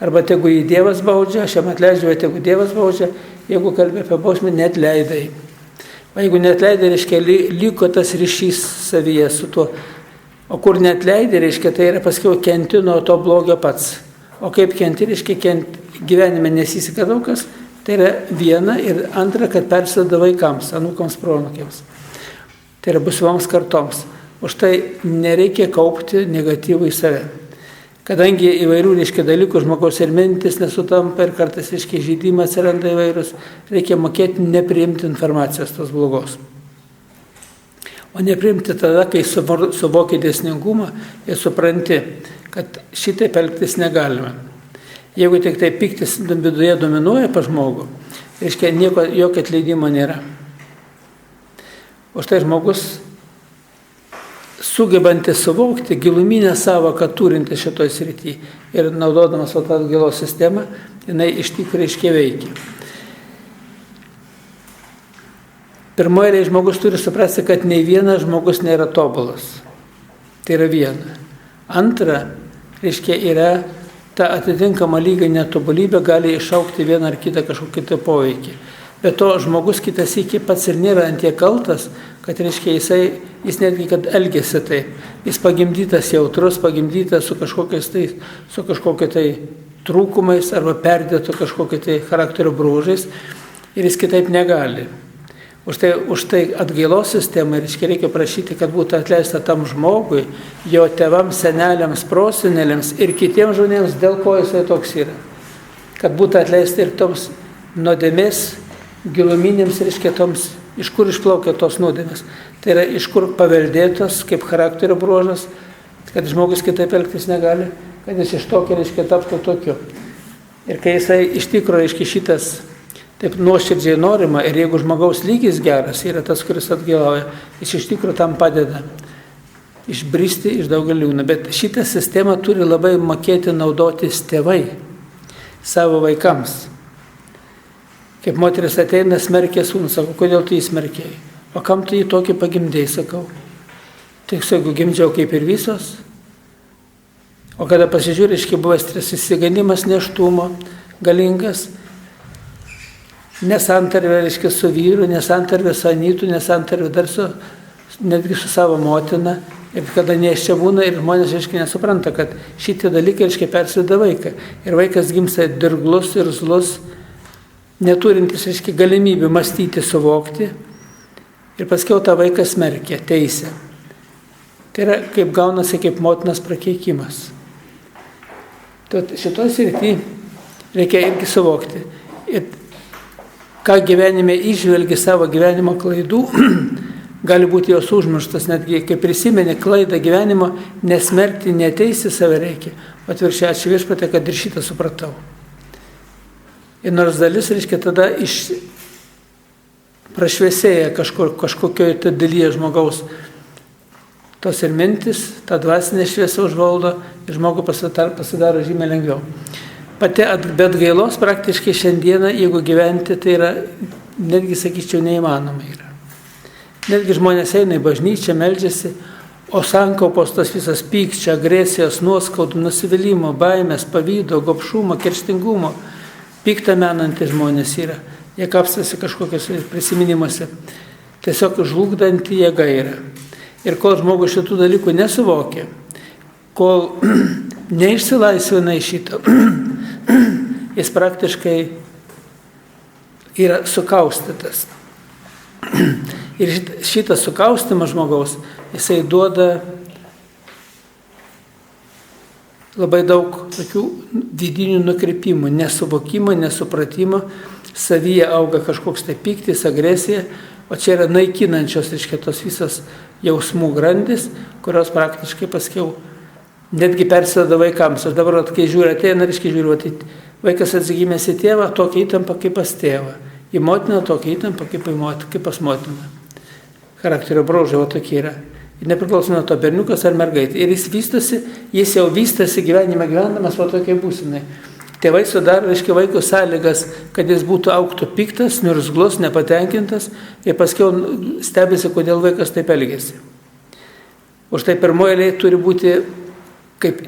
arba tegu jį Dievas baudžia, aš jam atleidžiu, bet tegu Dievas baudžia, jeigu kalbė apie bausmę, neatleidai. O jeigu neatleidai, reiškia, liko tas ryšys savyje su tuo. O kur neatleidai, reiškia, tai yra paskiau kenti nuo to blogio pats. O kaip kenti, reiškia, gyvenime nesiseka daug kas, tai yra viena ir antra, kad persideda vaikams, anūkams, proanūkiams. Tai yra būsimoms kartoms. Už tai nereikia kaupti negatyvų į save. Kadangi įvairių, reiškia, dalykų žmogaus ir mintis nesutampa ir kartais, reiškia, žaidimas atsiranda įvairūs, reikia mokėti nepriimti informacijos tos blogos. O nepriimti tada, kai suvoki dėsningumą ir supranti, kad šitaip elgtis negalima. Jeigu tik tai piktis viduje dominuoja pa žmogų, reiškia, jokio atleidimo nėra. O štai žmogus, sugebantis suvokti giluminę savoką turinti šitoj srity ir naudodamas tą atgailos sistemą, jinai iš tikrųjų aiškiai veikia. Pirmoje žmogus turi suprasti, kad nei vienas žmogus nėra tobulas. Tai yra viena. Antra, reiškia, yra ta atitinkama lyga netobulybė gali išaukti vieną ar kitą kažkokį kitą poveikį. Bet to žmogus kitas iki pats ir nėra ant tiek kaltas, kad reiškia jis netgi kad elgėsi taip. Jis pagimdytas jautrus, pagimdytas su kažkokiu tai trūkumais arba perdėtų kažkokiu tai charakterio bruožais ir jis kitaip negali. Už tai atgailos sistemai reikia prašyti, kad būtų atleista tam žmogui, jo tėvams, seneliams, proseneliams ir kitiems žmonėms, dėl ko jisai toks yra. Kad būtų atleista ir toms nuodėmės giluminėms, toms, iš kur išplaukia tos nuodėmės. Tai yra iš kur paveldėtos kaip charakterio bruožas, kad žmogus kitaip elgtis negali, kad jis iš tokio taptų tokiu. Ir kai jisai iš tikrųjų šitas taip nuoširdžiai norima ir jeigu žmogaus lygis geras yra tas, kuris atgailauja, jis iš tikrųjų tam padeda išbristi iš daugelio liūnų. Bet šitą sistemą turi labai mokėti naudotis tėvai savo vaikams. Kaip moteris ateina, smerkia sūnų, sako, kodėl tu jį smerkėjai? O kam tu jį tokį pagimdėjai, sakau. Tik jeigu gimdžiau kaip ir visos. O kada pasižiūrė, buvo įsigandimas neštumo, galingas, nesantarvė, su vyru, nesantarvė su anytu, nesantarvė dar netgi su savo motina. Ir kada neščia būna ir žmonės, nesupranta, kad šitie dalykai, persida vaiką. Ir vaikas gimsta dirglus ir zlus, neturintis, galimybių mąstyti, suvokti. Ir paskiau tą vaiką smerkia, teisė. Tai yra, kaip gaunasi, kaip motinas prakeikimas. Šitoj srity reikia irgi suvokti. Ir ką gyvenime įžvelgi savo gyvenimo klaidų, gali būti jos užmirštas, netgi kai prisimeni klaidą gyvenimo, nesmerkti, neteisti save reikia. Atvirkščiai, ačiū Viešpatie, kad ir šitą supratau. Ir nors dalis, tada prašviesėja kažkokioje dalyje žmogaus. Tos ir mintis, ta dvasinė šviesa užvaldo ir žmogų pasidaro žymiai lengviau. Pati be atgailos praktiškai šiandieną, jeigu gyventi, tai yra, netgi sakyčiau, neįmanoma yra. Netgi žmonės eina į bažnyčią, meldžiasi, o sankaupos tas visas pykčio, agresijos, nuoskaudų, nusivylimų, baimės, pavydo, gobšumo, kerštingumo, piktą menantys žmonės yra. Jie kapstasi kažkokiuose prisiminimuose. Tiesiog žlugdanti jėga yra. Ir kol žmogus šitų dalykų nesuvokia, kol neišsilaisvina iš šito, jis praktiškai yra sukaustytas. Ir šitas sukaustymas žmogaus, jisai duoda labai daug tokių vidinių nukrypimų, nesuvokimo, nesupratimo, savyje auga kažkoks tai pyktis, agresija, o čia yra naikinančios, tos visas jausmų grandis, kurios praktiškai paskiau netgi persideda vaikams. Aš dabar, kai žiūriu, ateina, žiūriu, vaikas atsigimęs į tėvą, tokia įtampa kaip pas tėvą, į motiną tokia įtampa kaip pas motiną. Charakterio bruožai tokie yra. Nepriklausomai nuo to berniukas ar mergaitė. Ir jis jau vystosi gyvenime gyvendamas tokiai būsinai. Tėvai sudaro, vaikų sąlygas, kad jis būtų augtų piktas, niurzglus, nepatenkintas ir paskiau stebisi, kodėl vaikas taip elgiasi. Už tai pirmoje eilėje turi būti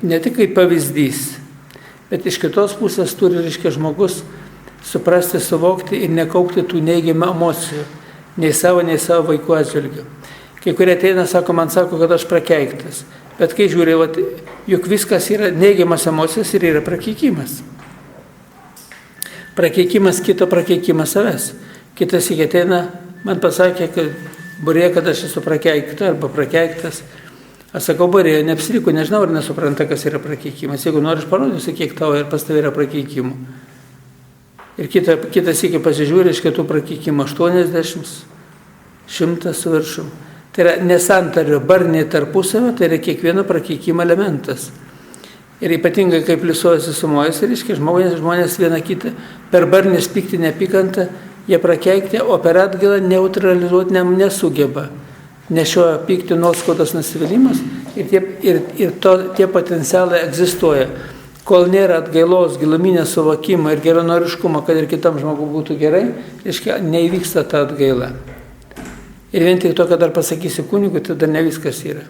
ne tik kaip pavyzdys, bet iš kitos pusės turi, žmogus suprasti, suvokti ir nekaupti tų neigiamų emocijų, nei savo vaikų atžvilgiu. Kai kurie ateina, man sako, kad aš prakeiktas. Bet kai žiūrė, juk viskas yra neigiamas emocijos ir yra prakeikimas. Prakeikimas kito, prakeikimas savęs. Kitas iki ateina, man pasakė, kad aš esu prakeikta arba prakeiktas. Aš sakau, Borė, neapsiriku, nežinau, ar nesupranta, kas yra prakeikimas. Jeigu nori, aš parodysiu, kiek tavo ir pas tavai yra prakeikimų. Ir kitas iki pasižiūrė, iš kitų prakeikimų 80, 100 su viršum. Tai yra nesantario barniai tarpusavio, tai yra kiekvieno prakeikimo elementas. Ir ypatingai, kaip pliusuojasi sumojasi, žmonės vieną kitą per barnės pyktį neapykantą, jie prakeikti, o per atgailą neutralizuoti nesugeba. Nešioja pyktį nuoskaudos nusivylimas ir tie potencialai egzistuoja. Kol nėra atgailos, giluminės suvokimo ir geranoriškumo, kad ir kitam žmogui būtų gerai, neįvyksta ta atgaila. Ir vien tik to, kad dar pasakysi kunigui, tai dar ne viskas yra.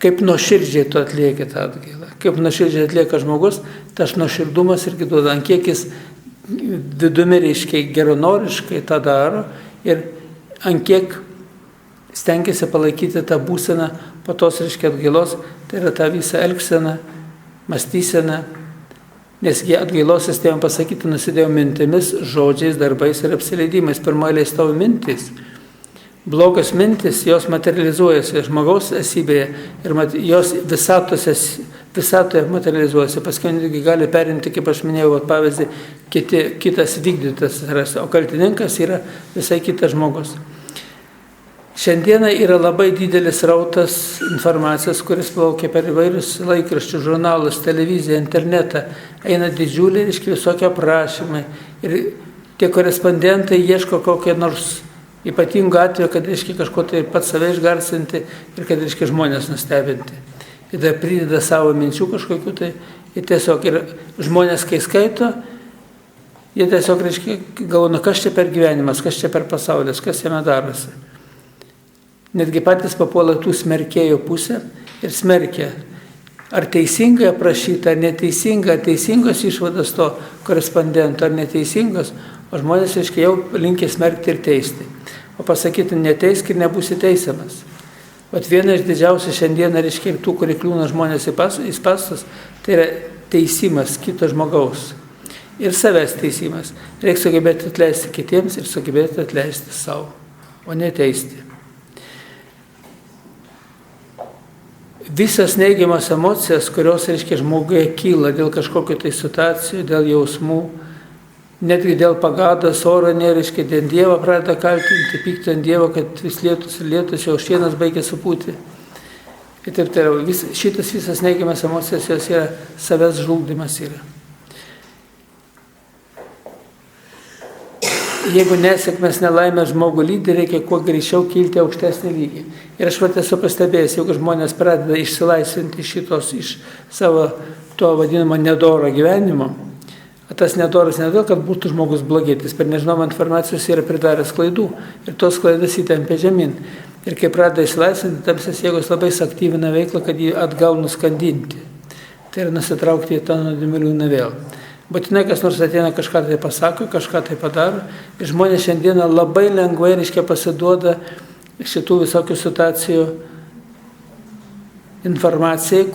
kaip nuoširdžiai tu atlieki tą atgailą. Kaip nuoširdžiai atlieka žmogus, tas nuoširdumas irgi duoda, ant kiek jis vidumi reiškia geronoriškai tą daro ir ant kiek stengiasi palaikyti tą būseną po tos reiškia atgailos, tai yra tą visą elgseną, mąstyseną, nes atgailos sistema pasakyti nusidėjo mintimis, žodžiais, darbais ir apsileidimais. Pirmoje tavo mintys. Blogos mintis, jos materializuojasi žmogaus esybėje ir jos visatoje materializuojasi. Paskui netgi gali perimti, kaip aš minėjau, pavyzdį, kitas vykdytas, o kaltininkas yra visai kitas žmogus. Šiandieną yra labai didelis rautas informacijos, kuris plaukia per įvairius laikraščius, žurnalus, televiziją, internetą. Eina didžiuliai, reiškia, visokie aprašymai. Ir tie korespondentai ieško kokią nors ypatingų atveju, kad reiškia kažko tai pats save išgarsinti ir kad reiškia žmonės nustebinti. Ir dar prideda savo minčių kažkokiu tai. Ir tiesiog ir žmonės, kai skaito, jie tiesiog reiškia galvoja, kas čia per gyvenimas, kas čia per pasaulis, kas jame darosi. Netgi patys papuola tų smerkėjų pusę ir smerkia. Ar teisingai aprašyta, ar neteisinga, ar teisingos išvados to korespondento, ar neteisingos, o žmonės, reiškia, jau linkia smerkti ir teisti. O pasakyti, neteisk ir nebūsi teisiamas. Vat viena iš didžiausių šiandieną, reiškia, tų, kurie kliūna žmonės į spąstus, tai yra teisimas kito žmogaus. Ir savęs teisimas. Reikia sugebėti atleisti kitiems ir sugebėti atleisti savo, o neteisti. Visas neigiamas emocijas, kurios, reiškia, žmoguje kyla dėl kažkokio tai situacijų, dėl jausmų, netgi dėl pagados oro, reiškia, dėl Dievo pradeda kaltinti, pykti ant Dievo, kad vis lietus ir lietus, jau šienas baigia supūti. Ir taip tai yra, šitas visas neigiamas emocijas, jos yra savęs žlugdymas yra. Jeigu nesėkmės nelaimę žmogų lydi, reikia kuo greičiau kilti aukštesnį lygį. Ir aš esu pastebėjęs, jeigu žmonės pradeda išsilaisvinti iš savo to vadinamo nedoro gyvenimo, tas nedoras ne dėl, kad būtų žmogus blogėtis, per nežinomą informacijos yra pridaręs klaidų ir tos klaidas įtempia žemyn. Ir kai pradeda išsilaisvinti, tamsios jėgos labai suaktyvina veiklą, kad jį atgal nuskandinti. Tai yra nusitraukti į tą nuodėmių liūną vėl. Būtinai kas nors ateina kažką tai pasako, kažką tai padaro. Ir žmonės šiandieną labai lengvai, reiškia, pasiduoda šitų visokių situacijų informacijai,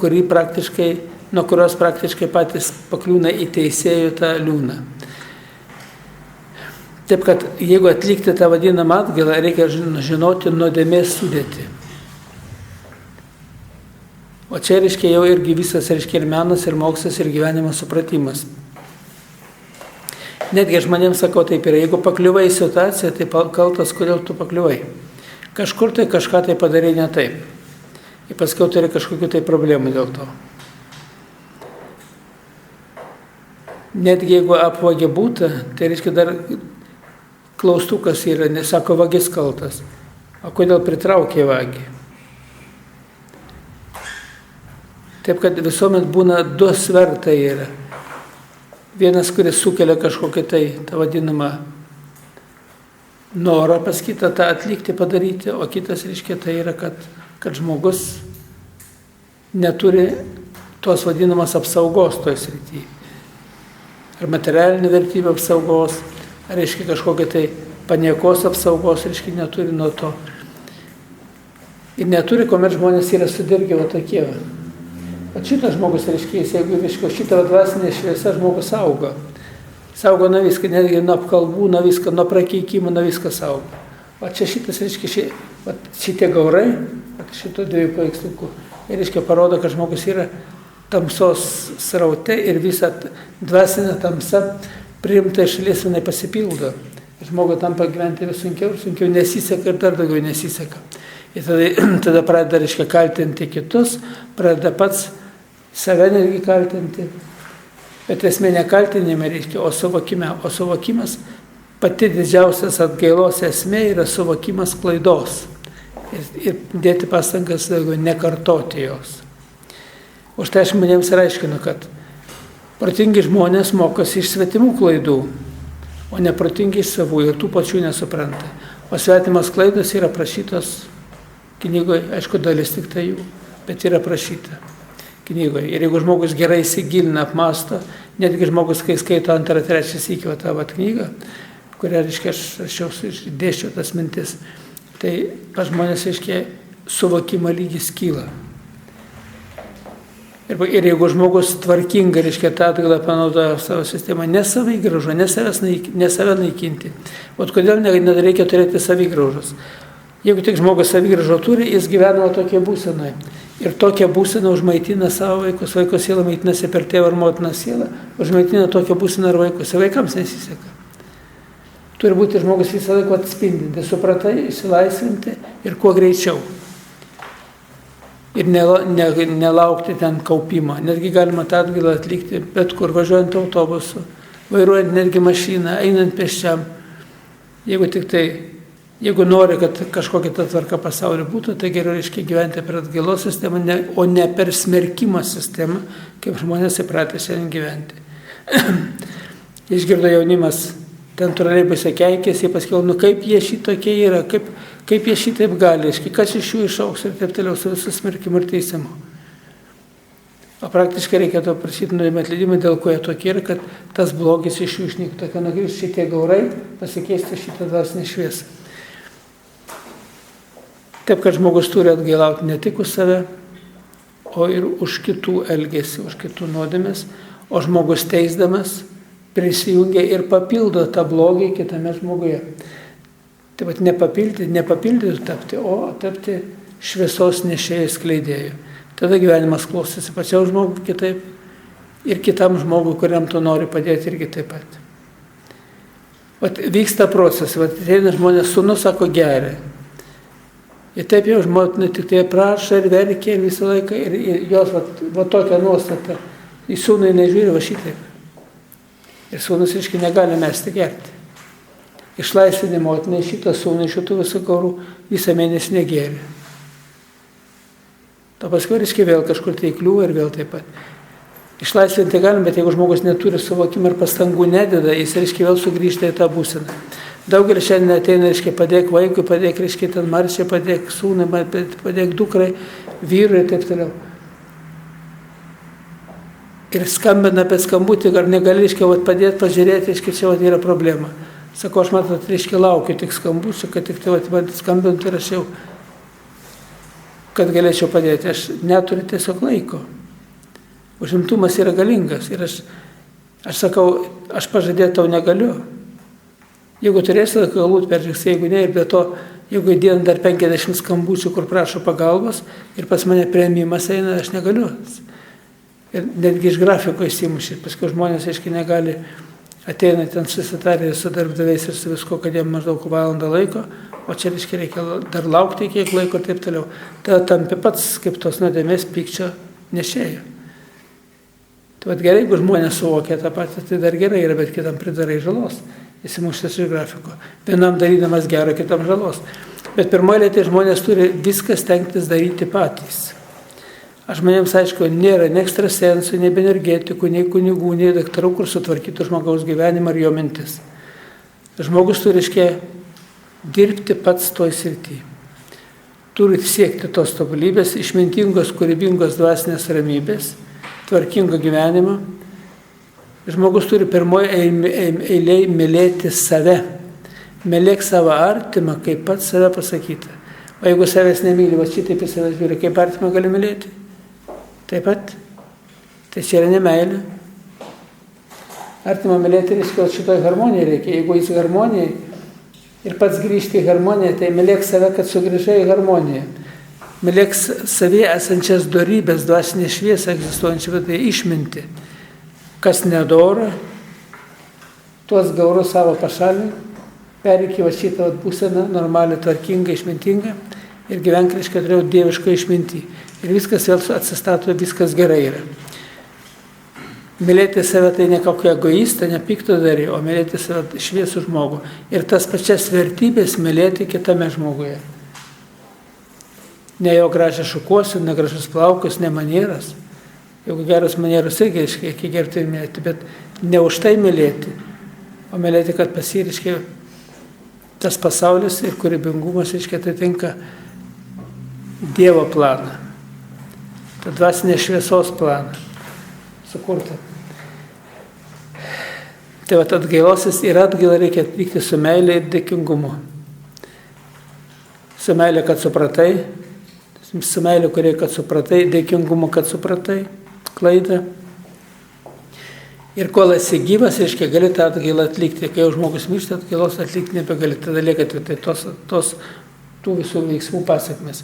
nuo kurios praktiškai patys pakliūna į teisėjų tą liūną. Taip, kad jeigu atlikti tą vadinamą atgailą, reikia žinoti nuodėmės sudėtį. O čia, reiškia, jau irgi visas, reiškia, ir menas, ir mokslas, ir gyvenimo supratimas. Netgi žmonėms sakau taip yra, jeigu pakliuvai į situaciją, tai kaltas, kodėl tu pakliuvai. Kažkur tai kažką tai padarai ne taip. Ir paskiau turi kažkokių tai problemų dėl to. Netgi jeigu apvogė būtą, tai reiškia dar klaustukas yra, nesako vagis kaltas. O kodėl pritraukė vagį? Taip, kad visuomet būna du svertai yra. Vienas, kuris sukelia kažkokią tai, tą vadinamą norą pas kitą tą atlikti, padaryti, o kitas, reiškia, tai yra, kad žmogus neturi tos vadinamos apsaugos toj srityje. Ar materialinė vertybė apsaugos, ar, reiškia, kažkokia tai paniekos apsaugos, reiškia, neturi nuo to. Ir neturi, kuomet žmonės yra sudirgę tokie. O šitas žmogus, reiškia, jeigu šitą dvasinę šviesą žmogus saugo. Saugo nuo viską, netgi nuo apkalbų, nuo viską, nuo prakeikimų, nuo viską saugo. O čia šitas, reiškia, šitie gaurai, šito dviejų paveiksliukų, reiškia, parodo, kad žmogus yra tamsos sraute ir visa dvasinė tamsa priimta iš šalies jinai pasipildo. Žmogui tampa gyventi vis sunkiau ir sunkiau, nesiseka ir dar daugiau nesiseka. Ir tada pradeda, reiškia, kaltinti kitus, pradeda pats save netgi kaltinti. Bet esmė ne kaltinime, reiškia, o suvokime. O suvokimas, pati didžiausias atgailos esmė yra suvokimas klaidos. Ir dėti pastangas nekartoti jos. Už tai aš žmonėms aiškinu, kad protingi žmonės mokosi iš svetimų klaidų, o neprotingi iš savų ir tų pačių nesupranta. O svetimas klaidos yra prašytos knygoje, aišku, dalis tik tai jų. bet yra prašyta knygoje. Ir jeigu žmogus gerai įsigilina, apmąsto, netgi žmogus, kai skaito 2, 3 sykį tą knygą, kurią, reiškia, aš jau dėščiau tas mintis, tai pas žmonės, reiškia, suvokimo lygis kyla. Ir jeigu žmogus tvarkingai, reiškia, tą atgalą panaudoja savo sistemą, ne savigraužą, ne save naikinti. O kodėl nereikia turėti savigraužos? Jeigu tik žmogus savigraužą turi, jis gyvena tokia būsenoje. Ir tokią būseną užmaitina savo vaikus. Vaiko siela maitinasi per tėvą ar motiną sielą, užmaitina tokią būseną ar vaikus. Ir vaikams nesiseka. Turi būti žmogus visą laiką atspindinti, supratai, išsilaisvinti ir kuo greičiau. Ir nelaukti ten kaupimo. Netgi galima tą atgailą atlikti bet kur, važiuojant autobusu, vairuojant netgi mašiną, einant pėsčiam. Jeigu nori, kad kažkokia ta tvarka pasaulyje būtų, tai geriau, reiškia, gyventi per atgailos sistemą, o ne per smerkimo sistemą, kaip žmonės įpratę šiandien gyventi. Išgirdo jaunimas, ten troleibuse keikėsi, paskiau, kaip jie šitokie yra, kaip jie šitaip gali, kas iš jų išauks ir taip toliau su visų smerkimu ir teisimu. O praktiškai reikėtų prašyti nuodėmės atleidimą, dėl ko jie tokie yra, kad tas blogis iš jų išnyktų, kad nugrįžtų šitie gaurai, pasikeisti šitą dvasinę šviesą. Taip, kad žmogus turi atgailauti ne tik už save, o ir už kitų elgesį, už kitų nuodėmės, o žmogus teisdamas prisijungia ir papildo tą blogį kitame žmoguje. Taip pat nepapildyti tapti, o tapti šviesos nešėjai skleidėjų. Tada gyvenimas klostosi pačiau žmogui kitaip ir kitam žmogui, kuriam tu nori padėti, irgi taip pat. Vyksta procesas, ateina žmonės, sūnus sako gerai. Ir taip jau žmonės tik tai prašo ir verkia ir visą laiką, ir jos tokia nuostata. Į sūnų nežiūri va šitaip. Ir sūnus, reiškia, negali mesti gerti. Išlaisvinė motina šitą sūnų iš šitų visų gaurų visą mėnesį negėrė. To paskui, reiškia, vėl kažkur tai kliūva ir vėl taip pat. Išlaisvinti galim, bet jeigu žmogus neturi suvokimą ir pastangų nededa, jis, reiškia, vėl sugrįžta į tą būseną. Daugelis šiandien ateina, reiškia, padėk vaikui, padėk, reiškia, ten marčiai, padėk sūnui, padėk dukrai, vyrui ir taip toliau. Ir skambina apie skambutį, ar negali, reiškia, padėti, pažiūrėti, reiškia, čia yra problema. Sakau, aš matot, reiškia, laukiu tik skambučių, kad tik tai skambintų ir aš jau, kad galėčiau padėti. Aš neturiu tiesiog laiko. Užimtumas yra galingas ir aš sakau, aš pažadėti tau negaliu. Jeigu turėsi laiko, galbūt peržiūrėsi, jeigu ne, ir be to, jeigu įdien dar 50 skambučių, kur prašo pagalbos ir pas mane priėmimas eina, aš negaliu. Ir netgi iš grafiko įsimušit, paskui žmonės, aiškiai, negali, ateina ten susitarę su darbdaviais ir su visko, kad jiems maždaug valandą laiko, o čia, reiškia, reikia dar laukti kiek laiko ir taip toliau. Tada tampi pats, kaip tos nuodėmės pykčio nešėjo. Tai gerai, jeigu žmonės suvokia tą patį, tai dar gerai yra, bet kitam pridarai žalos. Įsimuštas iš grafiko. Vienam darydamas gero, kitam žalos. Bet pirmoje tai žmonės turi viską stengtis daryti patys. Aš žmonėms, aišku, nėra nei ekstrasensų, nei energetikų, nei kunigų, nei daktarų, kur sutvarkytų žmogaus gyvenimą ir jo mintis. Žmogus turi, reiškia, dirbti pats toj srity. Turi siekti tos tobulybės, išmintingos, kūrybingos dvasinės ramybės, tvarkingo gyvenimo. Žmogus turi pirmoje eilėje mylėti save. Mylėk savo artimą, kaip pats save pasakyti. O jeigu savęs nemyli, va šitaip į savęs žiūri, kaip artimą gali mylėti? Taip pat. Tai čia yra nemeilė. Artimą mylėti reiškia, šitoj harmonijai reikia. Jeigu jis harmonijai ir pats grįžti į harmoniją, tai mylėk save, kad sugrįžai į harmoniją. Mylėk savyje esančias dorybės, dvasinę šviesą egzistuojančią, tai išminti. Kas nedora, tuos gaurus savo pašalį, pereik į šitą būseną, normalią, tvarkingą, išmintingą ir gyvenk, reiškia, turėjau dieviško išmintį. Ir viskas vėl atsistato, viskas gerai yra. Mylėti save tai ne kokio egoistą, ne pikto darį, o mylėti save šviesų žmogų. Ir tas pačias vertybės mylėti kitame žmoguje. Ne jo gražią šukuosiu, ne gražus plaukus, ne manieras. Jeigu geros manieros irgi, kiek gerai tai mylėti, bet ne už tai mylėti, o mylėti, kad pasiriškia tas pasaulis ir kūrybingumas, reiškia, tai tinka Dievo planą. tą dvasinės šviesos planą sukurtą. Tai vat atgailosis ir atgailą reikia atvykti su meilė ir dėkingumu. Su meilė, kad supratai, su meilė, kurie, kad supratai, dėkingumu, kad supratai klaidą. Ir kol esi gyvas, reiškia, gali tą atgailą atlikti. Kai jau žmogus miršta, atgailos atlikti nebegali. Tada lieka tai tų visų veiksmų pasakmes.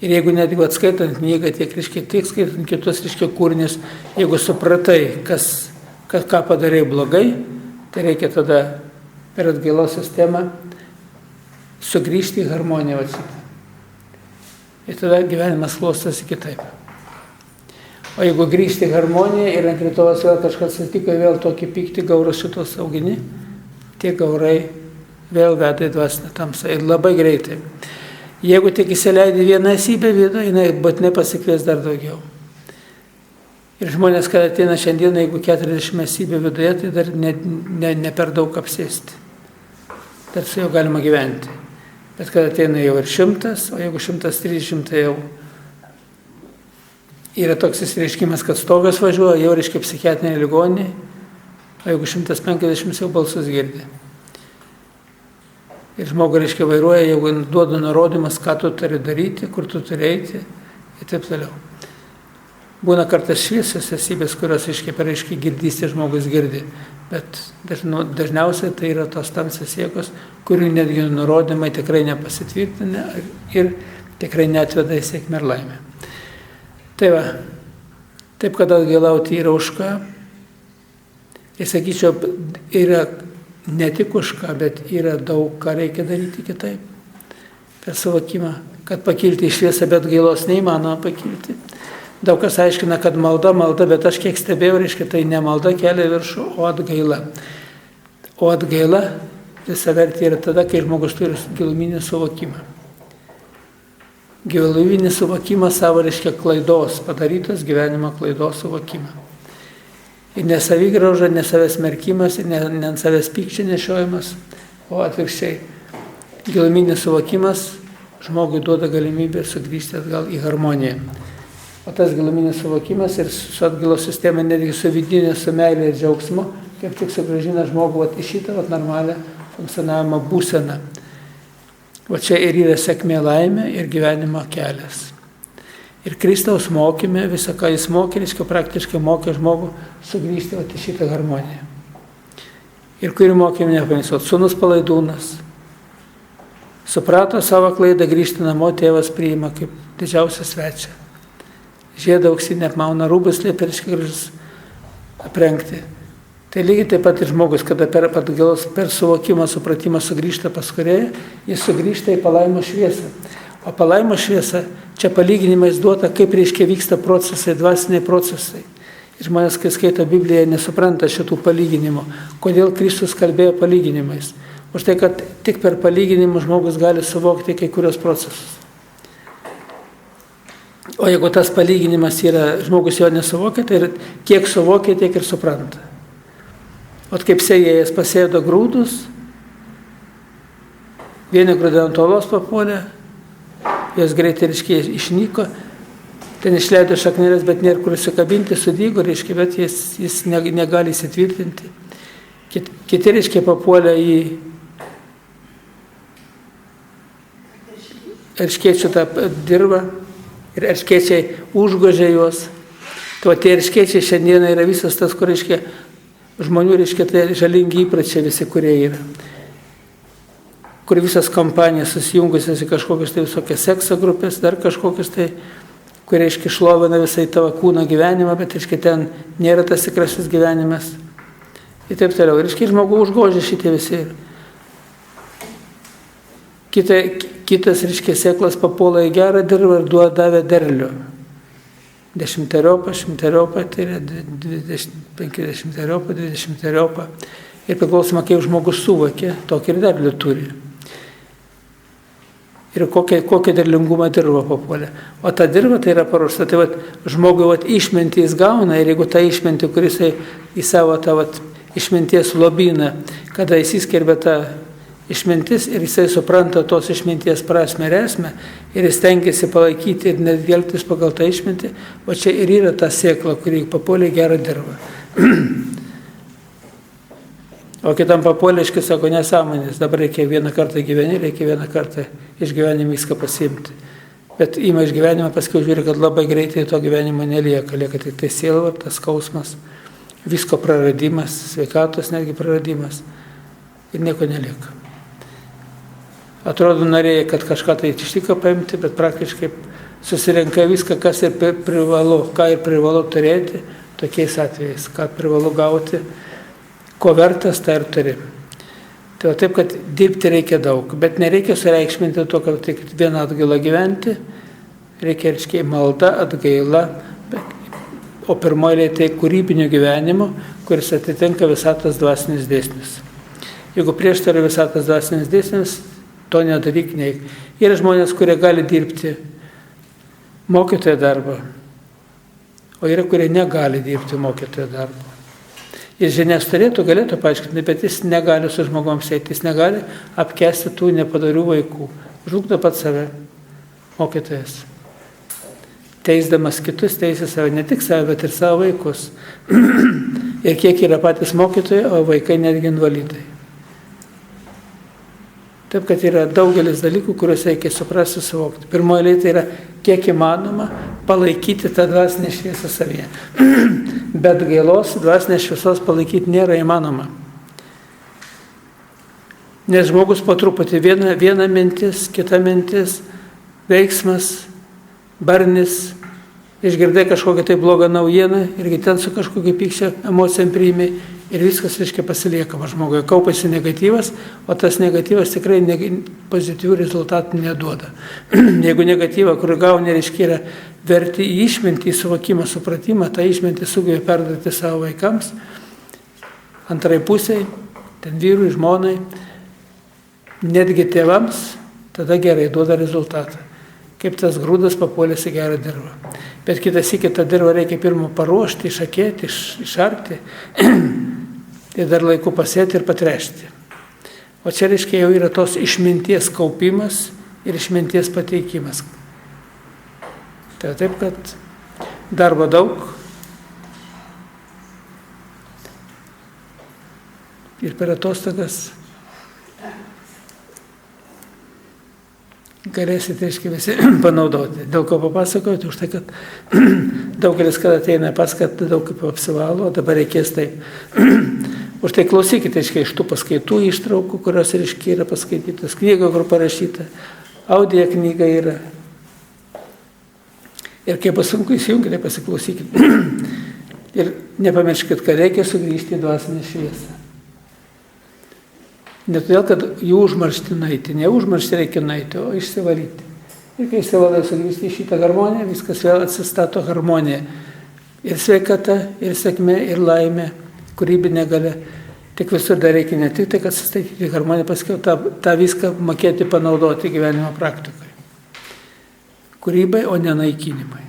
Ir jeigu netgi atskaitant knygą, tiek skaitant kitus, reiškia, kūrinius, jeigu supratai, ką padarai blogai, tai reikia tada per atgailos sistemą sugrįžti į harmoniją šitą. Ir tada gyvenimas klostosi kitaip. O jeigu grįžti į harmoniją ir ant rytojos vėl kažkas atsitiko, vėl tokį pyktį gaurus šitos augini, tie gaurai vėl veda į dvasinę tamsą ir labai greitai. Jeigu tik įsileidi vieną esybę vidų, jinai būtinai pasikvies dar daugiau. Ir žmonės, kad ateina šiandieną, jeigu 40 esybių viduje, tai dar ne per daug apsėsti. Dar su jau galima gyventi. Bet kad ateina jau ir 100, o jeigu 130 jau yra toks įsireiškimas, kad stogas važiuoja, jau reiškia psichiatrinė ligoninė, o jeigu 150 jau balsus girdi. Ir žmogų, reiškia, vairuoja, jeigu duoda nurodymas, ką tu turi daryti, kur tu turi eiti ir taip toliau. Būna kartais šviesios esybės, kurios, reiškia, girdystė žmogus girdi, bet dažniausiai tai yra tos tamsios jėgos, kurių netgi nurodymai tikrai nepasitvirtina ir tikrai neatveda į sėkmę ir laimę. Tai va, taip, kad atgailauti yra už ką. Ir sakyčiau, yra ne tik už ką, bet yra daug ką reikia daryti kitaip. Per suvokimą, kad pakilti į šviesą, bet atgailos neįmanoma pakilti. Daug kas aiškina, kad malda, bet aš kiek stebėjau, reiškia, tai ne malda kelia viršų, o atgaila. O atgaila visavertė yra tada, kai žmogus turi giluminį suvokimą. Giluminį suvokimą savo, reiškia, klaidos, padarytos gyvenimo klaidos suvokimą. Ir ne savigrauža, ne savęs merkimas, ir ne ant savęs pykčio nešiojimas, o atvirkščiai. Giluminis suvokimas žmogui duoda galimybę sugrįžti atgal į harmoniją. O tas giluminis suvokimas ir su atgailos sistema, netgi su vidinė, su meilė ir džiaugsmu, kaip tik sugrąžina žmogų į šitą normalią funkcionavimo būseną. O čia ir yra sėkmė, laimė ir gyvenimo kelias. Ir Kristaus mokyme, visą ką jis mokė, reiškia praktiškai mokė žmogų sugrįžti į šitą harmoniją. Ir kurį mokymą nepamiršti, sūnus Palaidūnas suprato savo klaidą, grįžti namo, tėvas priima kaip didžiausią svečią. Žiedą auksinę apmauna, rūbus liepia, reiškia, gražus aprengti. Tai lygiai taip pat ir žmogus, kada per suvokimą, supratimą sugrįžta pas Kūrėją, jis sugrįžta į palaimos šviesą. O palaimos šviesa, čia palyginimais duota, kaip reiškia vyksta procesai, dvasiniai procesai. Ir žmonės, kai skaito Bibliją, nesupranta šitų palyginimų. Kodėl Kristus kalbėjo palyginimais? Už tai, kad tik per palyginimus žmogus gali suvokti kai kurios procesus. O jeigu tas palyginimas yra, žmogus jo nesuvokia, tai kiek suvokia, tiek ir supranta. O kaip sėjėjas pasėdo grūdus, vieni grūdai ant uolos papuolė, jos greitai, reiškia, išnyko, ten išleido šakneles, bet nėra kur įsikabinti, sudygo, reiškia, bet jis negali įsitvirtinti. Kiti, reiškia, papuolė į erškėčių tą dirvą ir erškėčiai užgožė juos. Tuo tie erškėčiai šiandieną yra visas tas, kur, reiškia, žmonių, reiškia, tai žalingi įpračiai visi, kurie yra. Kur visas kompanijas susijungusios į kažkokius tai visokias sekso grupės, dar kažkokius tai, kurie, reiškia, šlovina visai tavo kūno gyvenimą, bet, reiškia, ten nėra tas tikrasis gyvenimas. Ir taip toliau. Ir, reiškia, žmogų užgožia šitie visi. Kitas, reiškia, sėklas papuola į gerą dirvą ir davė derlių. 10-eriopą, 100-eriopą, tai yra 50-eriopą, 20-eriopą. Ir priklausoma, kaip žmogus suvokė, tokį ir derlių turi. Ir kokią derlingumą dirvą papuolė. O ta dirva tai yra paruošta. Tai žmogui išmintį jis gauna ir jeigu tą išmintį, kuris į savo tą išminties lobyną, kada įsiskerbė tą išmintis ir jisai supranta tos išminties prasmę ir esmę ir jis tengiasi palaikyti ir net elgtis pagal tą išmintį, o čia ir yra ta sėkla, kuri papuolė į gerą dirvą. O kitam papuolė, sako, nesąmonės, dabar reikia vieną kartą gyveni, reikia vieną kartą iš gyvenimo viską pasiimti. Bet ima iš gyvenimo, paskui žiūri, kad labai greitai to gyvenimo nelieka, lieka tik tai sielvartas, skausmas, visko praradimas, sveikatos netgi praradimas ir nieko nelieka. Atrodo, norėjai, kad kažką tai iš tikro paimti, bet praktiškai susirenka viską, kas ir privalu, ką ir privalu turėti tokiais atvejais, ką privalu gauti, ko vertas, tai ir turi. Tai taip, kad dirbti reikia daug, bet nereikia sureikšminti to, kad tik vieną atgailą gyventi, reikia reiškia malda, atgaila, o pirmoje tai kūrybinio gyvenimo, kuris atitinka visatos dvasinis dėsnis. Jeigu prieštarai visatos dvasinis dėsnis, to nedaryk, neik. Yra žmonės, kurie gali dirbti mokytojo darbą, o yra, kurie negali dirbti mokytojo darbą. Jis žinias galėtų paaiškinti, bet jis negali su žmogom sėti, jis negali apkęsti tų nepadarių vaikų. Žlugdo pat save, mokytojas. Teisdamas kitus, teisė save, ne tik save, bet ir savo vaikus. Ir kiek yra patys mokytojai, o vaikai netgi invalidai. Taip, kad yra daugelis dalykų, kuriuos reikia suprasti, suvokti. Pirmoji eilė tai yra, kiek įmanoma palaikyti tą dvasinę šviesą savyje. Bet gailos dvasinės šviesos palaikyti nėra įmanoma. Nes žmogus po truputį viena mintis, kita mintis, veiksmas, barnis, išgirdai kažkokią tai blogą naujieną irgi ten su kažkokiu pykčio emocijom priimi ir viskas, reiškia, pasiliekama žmogui. Kaupasi negatyvas, o tas negatyvas tikrai pozityvių rezultatų neduoda. Jeigu negatyvą, kur gauni, reiškia, yra verti į išmintį, į suvokimą, supratimą, tą išmintį sugebė perduoti savo vaikams, antrai pusiai, ten vyrui, žmonai, netgi tėvams, tada gerai duoda rezultatą. Kaip tas grūdas papuolės į gerą dirvą. Bet kitas į kitą dirvą reikia pirmą paruošti, išakėti, išarti ir dar laiku pasėti ir patrešti. O čia, reiškia, jau yra tos išminties kaupimas ir išminties pateikimas. Tai taip, kad darbo daug ir per atostogas galėsite, reiškia, visi panaudoti. Dėl ko papasakoti? Už tai, kad daugelis, kad ateina paskaitą, daug kaip apsivalo, o dabar reikės taip. Už tai klausykite, reiškia, iš tų paskaitų ištraukų, kurios, reiškia, yra paskaitytos, knyga, kur parašyta, audio knyga yra. Ir kai pasunku įsijungite, pasiklausykite. Ir nepamirškit, kad reikia sugrįžti į dvasinę šviesą. Ne todėl, kad jų užmaršti naiti, ne užmaršti reikia naiti, o išsivalyti. Ir kai išsivalai sugrįžti į šitą harmoniją, viskas vėl atsistato harmonija. Ir sveikata, ir sėkmė, ir laimė, kūrybinė galia. Tik visur dar reikia ne tik tai, kad atsistatyti harmoniją, paskiau tą viską mokėti panaudoti gyvenimo praktikoje. Kūrybai, o ne naikinimai.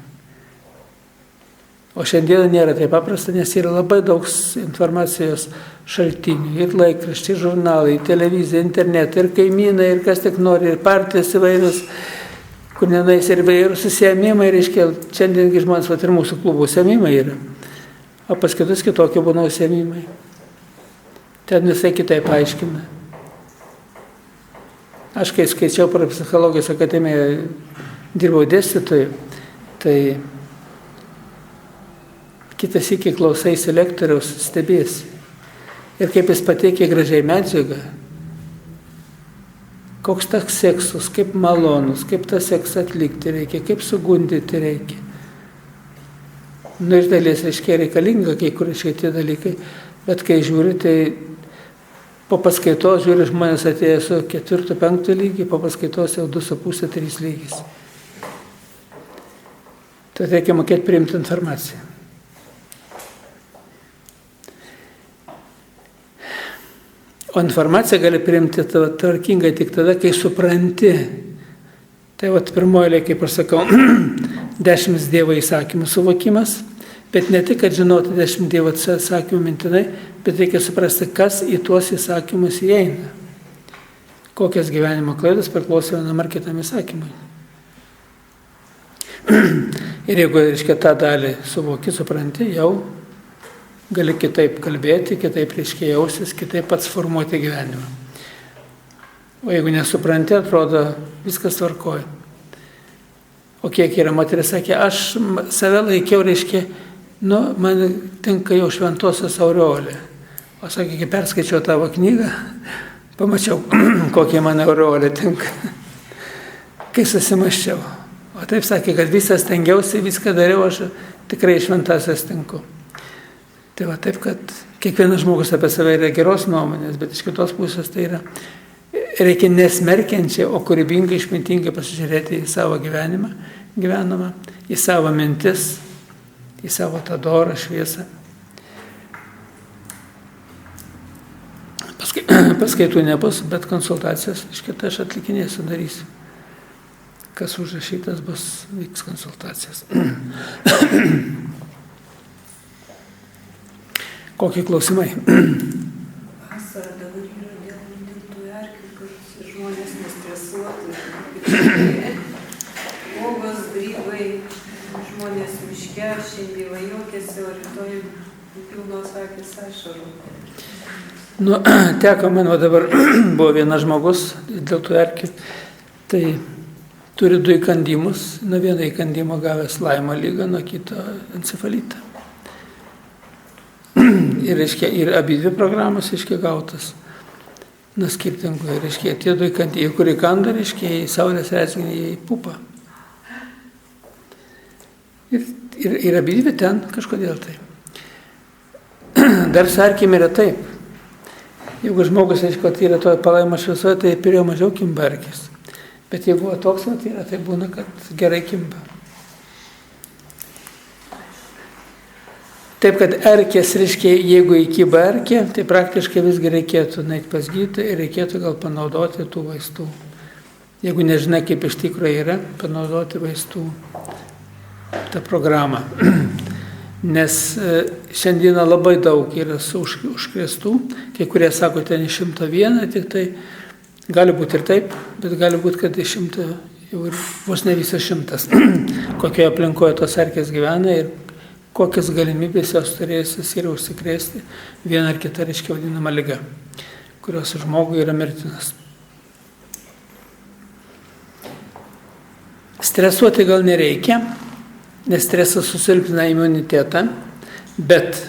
O šiandien nėra taip paprasta, nes yra labai daug informacijos šaltinių, ir laikraščiai, ir žurnalai, ir televizija, internetai, ir kaimynai, ir kas tik nori, ir partijos įvairius, kur nenais ir įvairius užsiėmimai, reiškia, šiandiengi žmonės, ir mūsų klubų užsiėmimai yra. O pas kitus kitokie būna užsiėmimai. Ten visai kitaip paaiškina. Aš kai skaičiau Parapsichologijos akademiją, dirbau dėstytoju, tai kitas iki klausaisi lektoriaus, stebėsi. Ir kaip jis pateikė gražiai medžiagą, koks tas seksus, kaip malonus, kaip tą seksą atlikti reikia, kaip sugundyti reikia. Iš dalies, reiškia, reikalinga kai kur šitie dalykai, bet kai žiūri, tai po paskaitos žiūri, žmonės atėjo su 4-5 lygį, po paskaitos jau 2,5-3 lygis. Tai reikia mokėti priimti informaciją. O informaciją gali priimti tvarkingai tik tada, kai supranti. Tai pirmoji, kaip aš sakau, 10 Dievo įsakymų suvokimas, bet ne tik, kad žinoti 10 Dievo įsakymų mintinai, bet reikia suprasti, kas į tuos įsakymus įeina. kokias gyvenimo klaidas priklauso vienam ar kitam įsakymui. Ir jeigu, reiškia, tą dalį suvoki, supranti, jau gali kitaip kalbėti, kitaip, reiškia, jausis, kitaip pats formuoti gyvenimą. O jeigu nesupranti, atrodo, viskas tvarkoja. O kiek yra moteris, sakė, aš save laikiau, reiškia, man tinka jau šventosios aureolė. O sakė, kai perskaičiau tavo knygą, pamačiau, kokie man aureolė tinka. Kai susimaščiau. O taip sakė, kad visas stengiausi, viską dariau, aš tikrai šventasias tinku. Tai va taip, kad kiekvienas žmogus apie save yra geros nuomonės, bet iš kitos pusės tai yra, reikia nesmerkiančiai, o kūrybingai, išmintingai pasižiūrėti į savo gyvenimą, į savo mintis, į savo tą dorą, šviesą. Paskaitų nebus, bet konsultacijas, iš kitą aš atlikinėsiu, darysiu. Kas užrašytas bus, vyks konsultacijas. Kokie klausimai? Vasara dabar yra dėl tų erkių, kad žmonės nestresuotų. Uogos, grybai, žmonės miške, šiandien juokėsi, o rytoj pilnos akis ašarų. Teko man, dabar buvo vienas žmogus dėl tų erkių, tai turi 2 įkandimus, nuo vieno įkandimo gavęs Laimo lygą, nuo kito encefalitą. Ir, reiškia, ir abidvi programos, reiškia, gautas nuo skirtingų. Reiškia, tie 2 įkandimai, kur įkanda, reiškia, į saulės rezginį, į pupą. Ir abidvi ten kažkodėl tai. Dar su erkėm yra taip. Jeigu žmogus, reiškia, yra toje palaimo šviesoje, tai turėjo mažiau kimba erkės. Bet jeigu toks yra, tai būna, kad gerai kimba. Taip, kad erkės, reiškia, jeigu įkyba erkė, tai praktiškai visgi reikėtų nueiti pas gydytoją ir reikėtų gal panaudoti tų vaistų. Jeigu nežinai, kaip iš tikrųjų yra, panaudoti vaistų tą programą. Nes šiandieną labai daug yra užkrėstų, kai kurie sako, ten 101, tik tai gali būti ir taip, bet gali būti, kad 100 jau ir vos ne visas 100. Kokioje aplinkoje tos erkės gyvena ir kokias galimybės jos turėjusios yra užsikrėsti vieną ar kitą, reiškia, vadinamą ligą, kurios žmogui yra mirtinas. Stresuoti gal nereikia, nes stresas susilpnina imunitetą, bet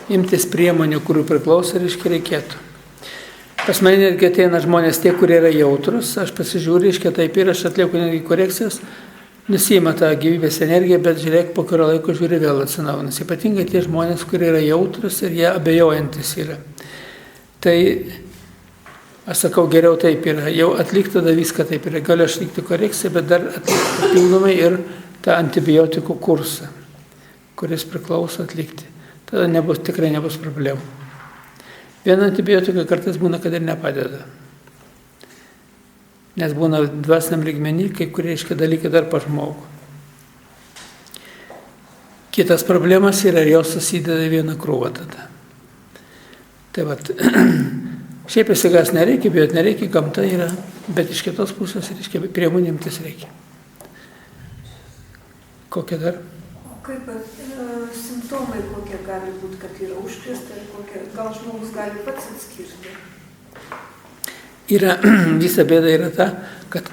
imtis priemonių, kurių priklauso, reiškia, reikėtų. Pas mane netgi ateina žmonės tie, kurie yra jautrus, aš pasižiūriu, reiškia, taip ir aš atlieku netgi korekcijas, nusima tą gyvybės energiją, bet žiūrėk, po kurio laiko žiūri vėl atsinaujinas. Ypatingai tie žmonės, kurie yra jautrus ir jie abejojantis yra. Tai aš sakau, geriau taip yra, jau atlikti tada viską taip yra. Galiu aš atlikti korekciją, bet dar atlikti papildomai ir tą antibiotikų kursą, kuris priklauso atlikti. Tada tikrai nebus problemų. Viena antibiotika kartais būna, kad ir nepadeda. Nes būna dvasiniam lygmenį, kai kurie reiškia dalykai dar pa žmogų. Kitas problemas yra, ar jos susideda vieną krūvą tada. Tai vat, šiaip įsigas nereikia, bet nereikia, gamta yra, bet iš kitos pusės, reiškia, priemonėmtis reikia. Kokie dar? O kaip simptomai kokie gali būti, kad yra užkrėsta ir kokie, gal žmogus gali pats atskirti? Visa bėda yra ta, kad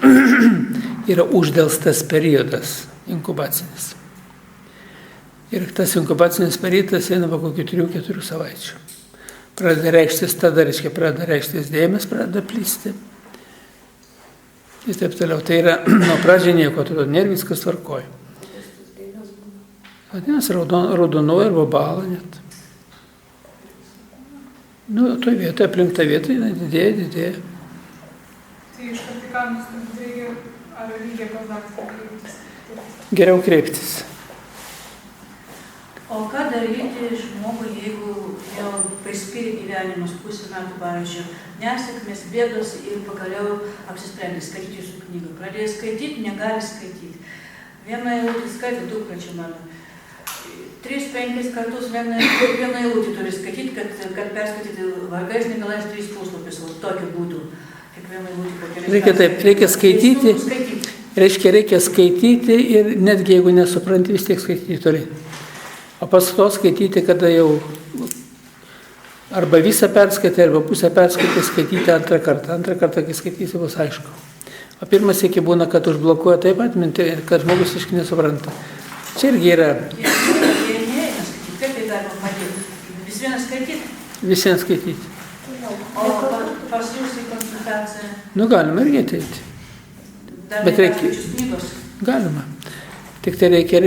yra uždelstas periodas inkubacinis. Ir tas inkubacinis periodas eina po kokių 3-4 savaičių. Pradeda reikštis tada, reiškia, pradeda reikštis dėmės, pradeda plysti. Ir taip toliau. Tai yra, nuo pradžio nieko, atrodo, nėra viskas tvarkoja. Vadinasi, raudonuoja arba bąla net. Toj vietoje, aplink tą vietą, jinai didėja. Tai iš Vatikanos reikia, ar reikia pas daktarą kreiptis? Geriau kreiptis. O ką daryti žmogui, jeigu jau prispyrė gyvenimas pusę metų, pavyzdžiui, nesėkmės, bėdos ir pagaliau apsisprendė skaityti jūsų knygą. Pradėjo skaityti, negali skaityti. Vieną eilutę skaitė, dukra čia mano. 3-5 kartus vieną eilutę turi skaityti, kad perskaityti vargais negalais 3 puslapius, tokiu būdu. Kiekvieną eilutę po kelias Reikia taip, reikia skaityti. Skaityti. Reikia skaityti ir netgi jeigu nesupranti, vis tiek skaityti turi. O pas to skaityti, kada jau arba visą perskaitai, arba pusę perskaitai, skaityti antrą kartą. Antrą kartą, kai skaitysi, bus aišku. O pirmas iki būna, kad užblokuoja taip atminti ir kad žmogus iškai nesupranta. Čia irgi yra. Jie neina skaityti. Kaip tai galima padėti? Vis vieną skaityti? Visiems skaityti. O pas jūs į konsultaciją? Nu, galima irgi ateiti. Dar Bet reikia- neperskaičius knygos? Galima. Tik tai reikia,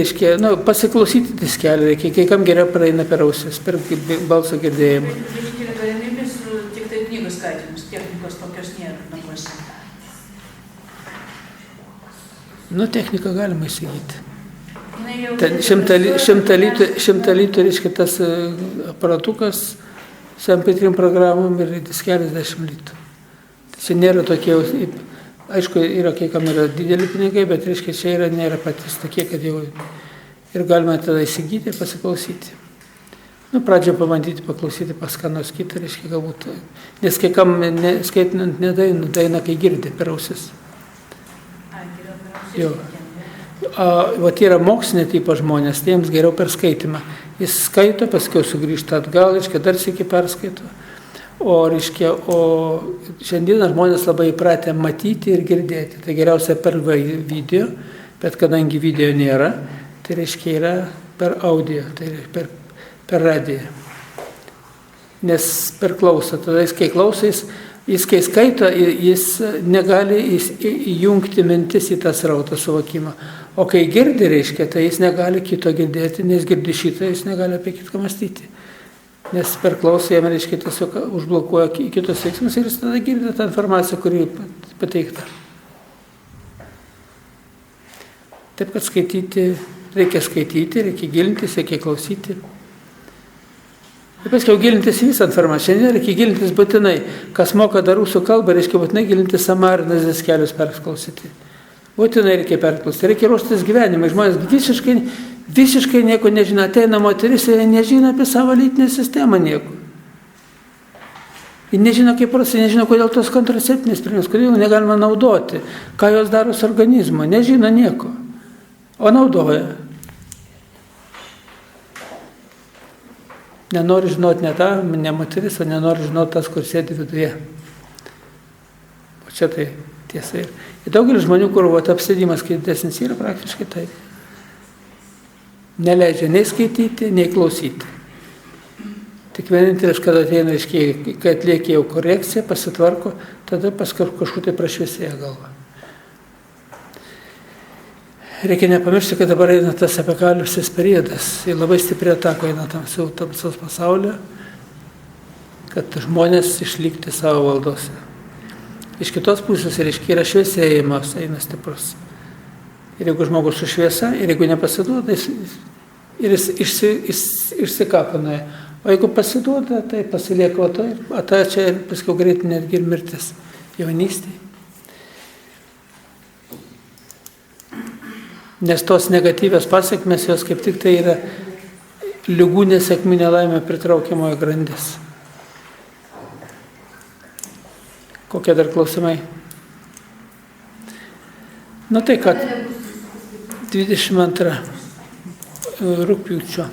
pasiklausyti diskelį reikia, kai kam geriau praeina per ausis, per balso girdėjimą. Vienintelė galimybė su tik tai knygos skaitymus, technikos tokios nėra namuose. Nu, techniką galima įsigyti. Jinai jau- Ten 100 litų, reiškia tas aparatukas su MP3 programom ir diskelis 10 litų. Tai čia nėra tokie, aišku, yra kai kam yra dideli pinigai, bet reiškia čia nėra patys tokie, kad jau ir galima tada įsigyti ir pasiklausyti. Nu, pradžio pabandyti paklausyti pas ką nors kitą, reiškia galbūt, nes kai kam skaitinant nedaina, kai girdi per ausis. Ai, geriau per ausis. Jo. Vat yra mokslinio tipo žmonės, tai jiems geriau per skaitimą. Jis skaito, paskui sugrįžta atgal, reiškia, dar sykį perskaito. O šiandieną žmonės labai įpratę matyti ir girdėti. Tai geriausia per video, bet kadangi video nėra, tai reiškia yra per audio, tai per radiją. Nes per klausą, tada jis kai klausais, jis kai skaito, jis negali įjungti mintis į tą srautą suvokimą. O kai girdi, reiškia, tai jis negali kito girdėti, nes girdi šitą, jis negali apie kitką mąstyti. Nes per klausą jam, reiškia, tiesiog užblokuoja kitus veiksmus ir jis tada girdi tą informaciją, kuri pateikta. Taip, kad reikia gilintis, reikia klausyti. Ir paskiau gilintis į visą informaciją. Šiandien reikia gilintis būtinai. Kas moka dar rusų kalbą, reiškia būtinai gilintis Samarinos diskelius perklausyti. Būtinai reikia perklausyti. Reikia ruoštis gyvenimui. Žmonės visiškai nieko nežino. Ateina moteris ir nežino apie savo lytinę sistemą nieko. Ir nežino, kaip prasai, nežino, kodėl tos kontraceptinės priemonės, kodėl negalima naudoti, ką jos daro su organizmu. Nežino nieko. O naudoja. Nenori žinoti ne moteris, o nenori žinoti tas, kur sėdi viduje. O čia tai tiesa. Ir daugelis žmonių, kur apsėdimas, kai didesnis yra, praktiškai taip. Neleidžia nei skaityti, nei klausyti. Tik vienintelis, kada ateina, kai atlieka jau korekciją, pasitvarko, tada kažkur tai prašviesėja galva. Reikia nepamiršti, kad dabar eina tas apokalipsės periodas. Ir labai stipriai atako eina tamsos pasaulio, kad žmonės išlikti savo valdose. Iš kitos pusės, reiškia, yra šviesėjimas, eina stiprus. Ir jeigu žmogus su šviesa, ir jeigu nepasiduoda, jis išsikapinoja. O jeigu pasiduoda, tai pasilieka, o tai čia ir paskui greitai netgi ir mirtis jaunystėje. Nes tos negatyvios pasiekmes, jos kaip tik tai yra ligų nesėkmių nelaimė pritraukiamoji grandis. Kokie dar klausimai? Nu tai kad 22 rugpjūčio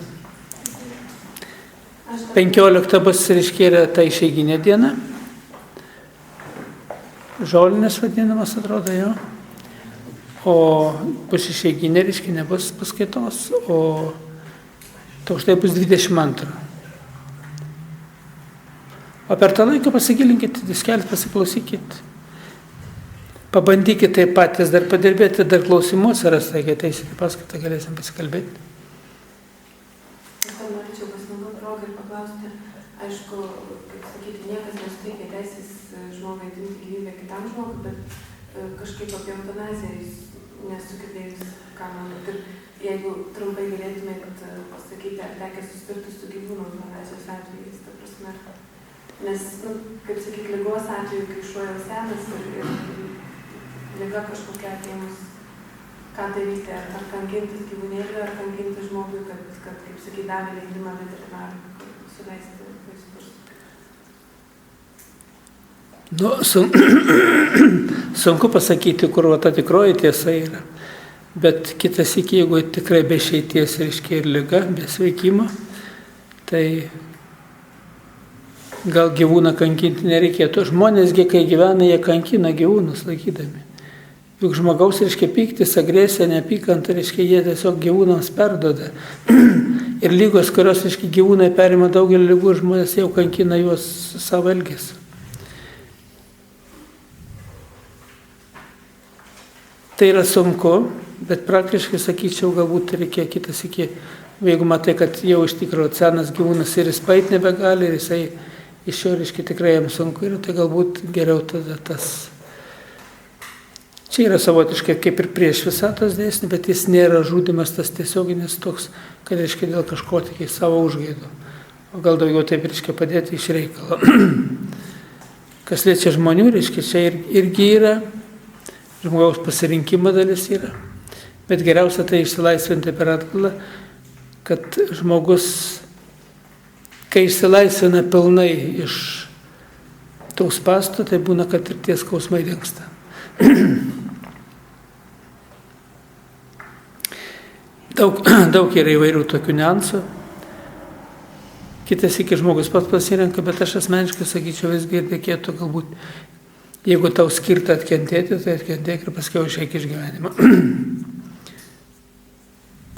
15 bus, reiškia, yra ta išeiginė diena. Žolinės vadinamas, atrodo, jo. O bus išeiginė, reiškia, nebus paskaitos, o to štai bus 22. O per tą laiką pasigilinkite, diskelis pasiklausykite. Pabandykite taip patys dar padirbėti, dar klausimus rasti, kai ateisite paskaitą, galėsim pasikalbėti. Aš norėčiau pasinaudoti progą ir paklausti, aišku, kaip sakyti, niekas nesuteikia teisės žmogui atimti gyvybę kitam žmogui, bet kažkaip apie eutanaziją jūs nesugebėjus, ką manot. Ir jeigu trumpai galėtumėt pasakyti, ar tekia susidurti su gyvūnų eutanazijos atvejais, ta prasme. Nes, kaip sakyti, ligos atveju, kai šuo jau senas ir liga kažkokia atėmus, ką daryti, ar kankintis gyvūnėlį, ar kankintis žmogui, kad kaip sakyti, davė leidimą veterinarui suleisti vaistus. Nu, sunku pasakyti, kur ta tikroji tiesa yra. Bet kitas iki, jeigu tikrai be išeities reiškia ir liga, be sveikimo, tai gal gyvūną kankinti nereikėtų. Žmonėsgi, kai gyvena, jie kankina gyvūnus laikydami. Juk žmogaus, reiškia, pyktis, agresija, neapykanta, reiškia, jie tiesiog gyvūnams perduoda. Ir lygos, kurios, reiškia, gyvūnai perima daugelį lygų, žmonės jau kankina juos savo elgesiu. Tai yra sunku, bet praktiškai, sakyčiau, galbūt reikia kitas iki, jeigu matai, kad jau iš tikrųjų senas gyvūnas ir jis pait nebegali, ir jisai iš jo, reiškia, tikrai jam sunku yra, tai galbūt geriau tada tas. Čia yra savotiškai kaip ir prieš visatos dėsnį, bet jis nėra žudimas tas tiesioginis toks, kad, reiškia, dėl kažko tik į savo užgaido. O gal daugiau taip, reiškia, padėti iš reikalo. Kas liečia žmonių, reiškia, čia irgi yra. Žmogaus pasirinkimo dalis yra, bet geriausia tai išsilaisvinti per atgailą, kad žmogus, kai išsilaisvina pilnai iš tų spąstų, tai būna, kad ir tie skausmai dingsta. Daug yra įvairių tokių niuansų. Kitas iki žmogus pats pasirenka, bet aš asmeniškai sakyčiau, visgi reikėtų galbūt, jeigu tau skirta atkentėti, tai atkentėk ir paskiau išeik iš gyvenimo.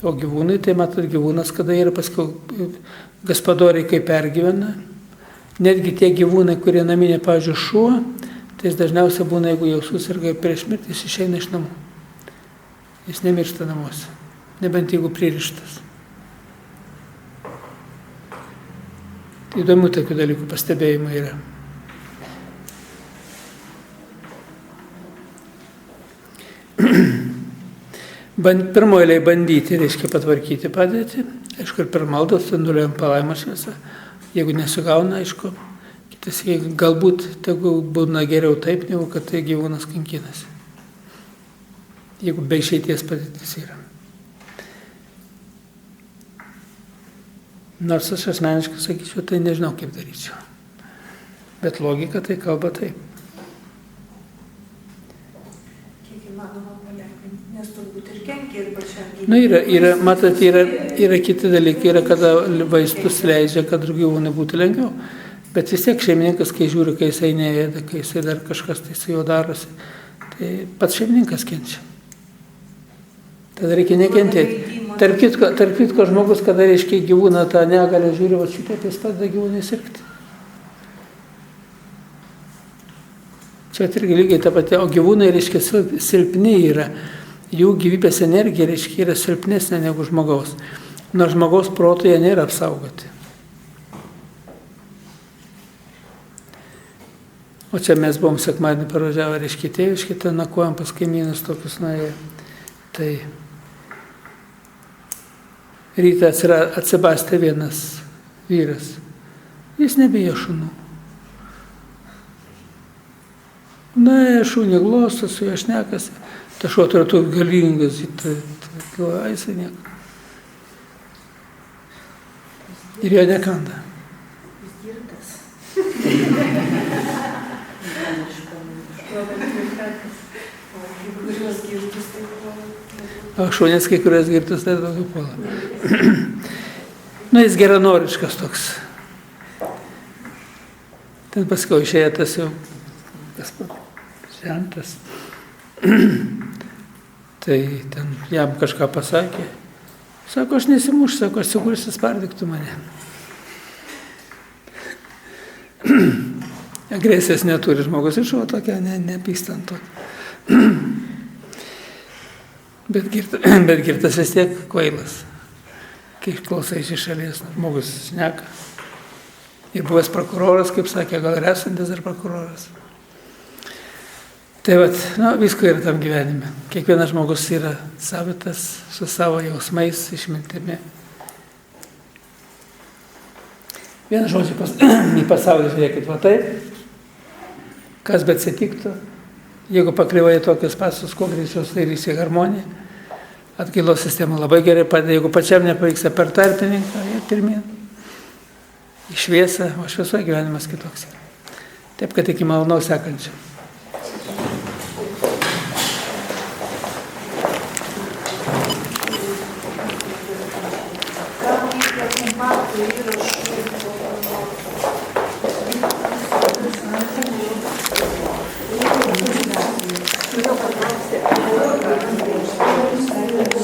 O gyvūnai, tai matot, gyvūnas, kada yra paskiau gaspadoriai kaip pergyvena, netgi tie gyvūnai, kurie naminė, pavyzdžiui, šuo, tai jis dažniausiai būna, jeigu jau susirga prieš mirtį, jis išeina iš namų. Jis nemiršta namuose, nebent jeigu pririštas. Įdomių tokių dalykų pastebėjimų yra. Pirmoje eilėje bandyti, reiškia patvarkyti padėtį, aišku, ir per maldą sunduliuojam palaimą šviesą, jeigu nesugauna, aišku, kitas, galbūt tegu būna geriau taip, negu kad tai gyvūnas kankinasi, jeigu be išeities padėtis yra. Nors aš asmeniškai sakyčiau, tai nežinau, kaip daryčiau, bet logika tai kalba taip. Matot, yra kiti dalykai, yra kada vaistus leidžia, kad gyvūnai būtų lengviau. Bet vis tiek šeimininkas, kai žiūri, kai jisai neėda, kai jisai dar kažkas tai su juo darosi, tai pats šeimininkas kenčia. Tada reikia nekentėti. Tarp kitko žmogus, kada reiškia gyvūną tą negalę žiūri, va šitaip jis padeda gyvūnai sirgti. Čia irgi lygiai ta pati, o gyvūnai, reiškia, silpni yra. Jų gyvybės energija, reiškia, yra silpnesnė negu žmogaus. Nors žmogaus proto jie nėra apsaugoti. O čia mes buvom sekmadienį parvažiavę, reiškia, tėviškai, ten nakvojom pas kaimynus tokius nuėję. Tai rytą atsibastė vienas vyras. Jis nebijo šunų. Na, šunį glosto, su juo šnekasi. Ta šuo yra toks galingas, jisai nieko. Ir jo nekanda. O šunės kai kurias girtus tai daugiau puola. Nu, jis geranoriškas toks. Ten paskui išėjo tas jau žentas. Tai ten jam kažką pasakė. Sako, aš nesimuš, sako, aš sigursi spardyktų mane. Agresijos neturi žmogus, iš o tokia nepystant to. Bet girtas vis tiek kvailas. Kai klausai iš šalies, žmogus šneka. Ir buvęs prokuroras, kaip sakė, gal ir esantis dar prokuroras. Tai vat, visko yra tam gyvenime. Kiekvienas žmogus yra savitas su savo jausmais, išmintimi. Vieną žodžią į pasaulį žiūrėkit, va taip, kas bet atsitiktų, jeigu pakryvai tokius pasus, kuo greičiau sudarysi harmoniją, atgailos sistema labai gerai padeda, jeigu pačiam nepavyksta per tarpininką, jie pirmyn, į šviesą, o šviesoje gyvenimas kitoks yra. Taip, kad iki malonaus sekančio. Gal reikia kompaktų ir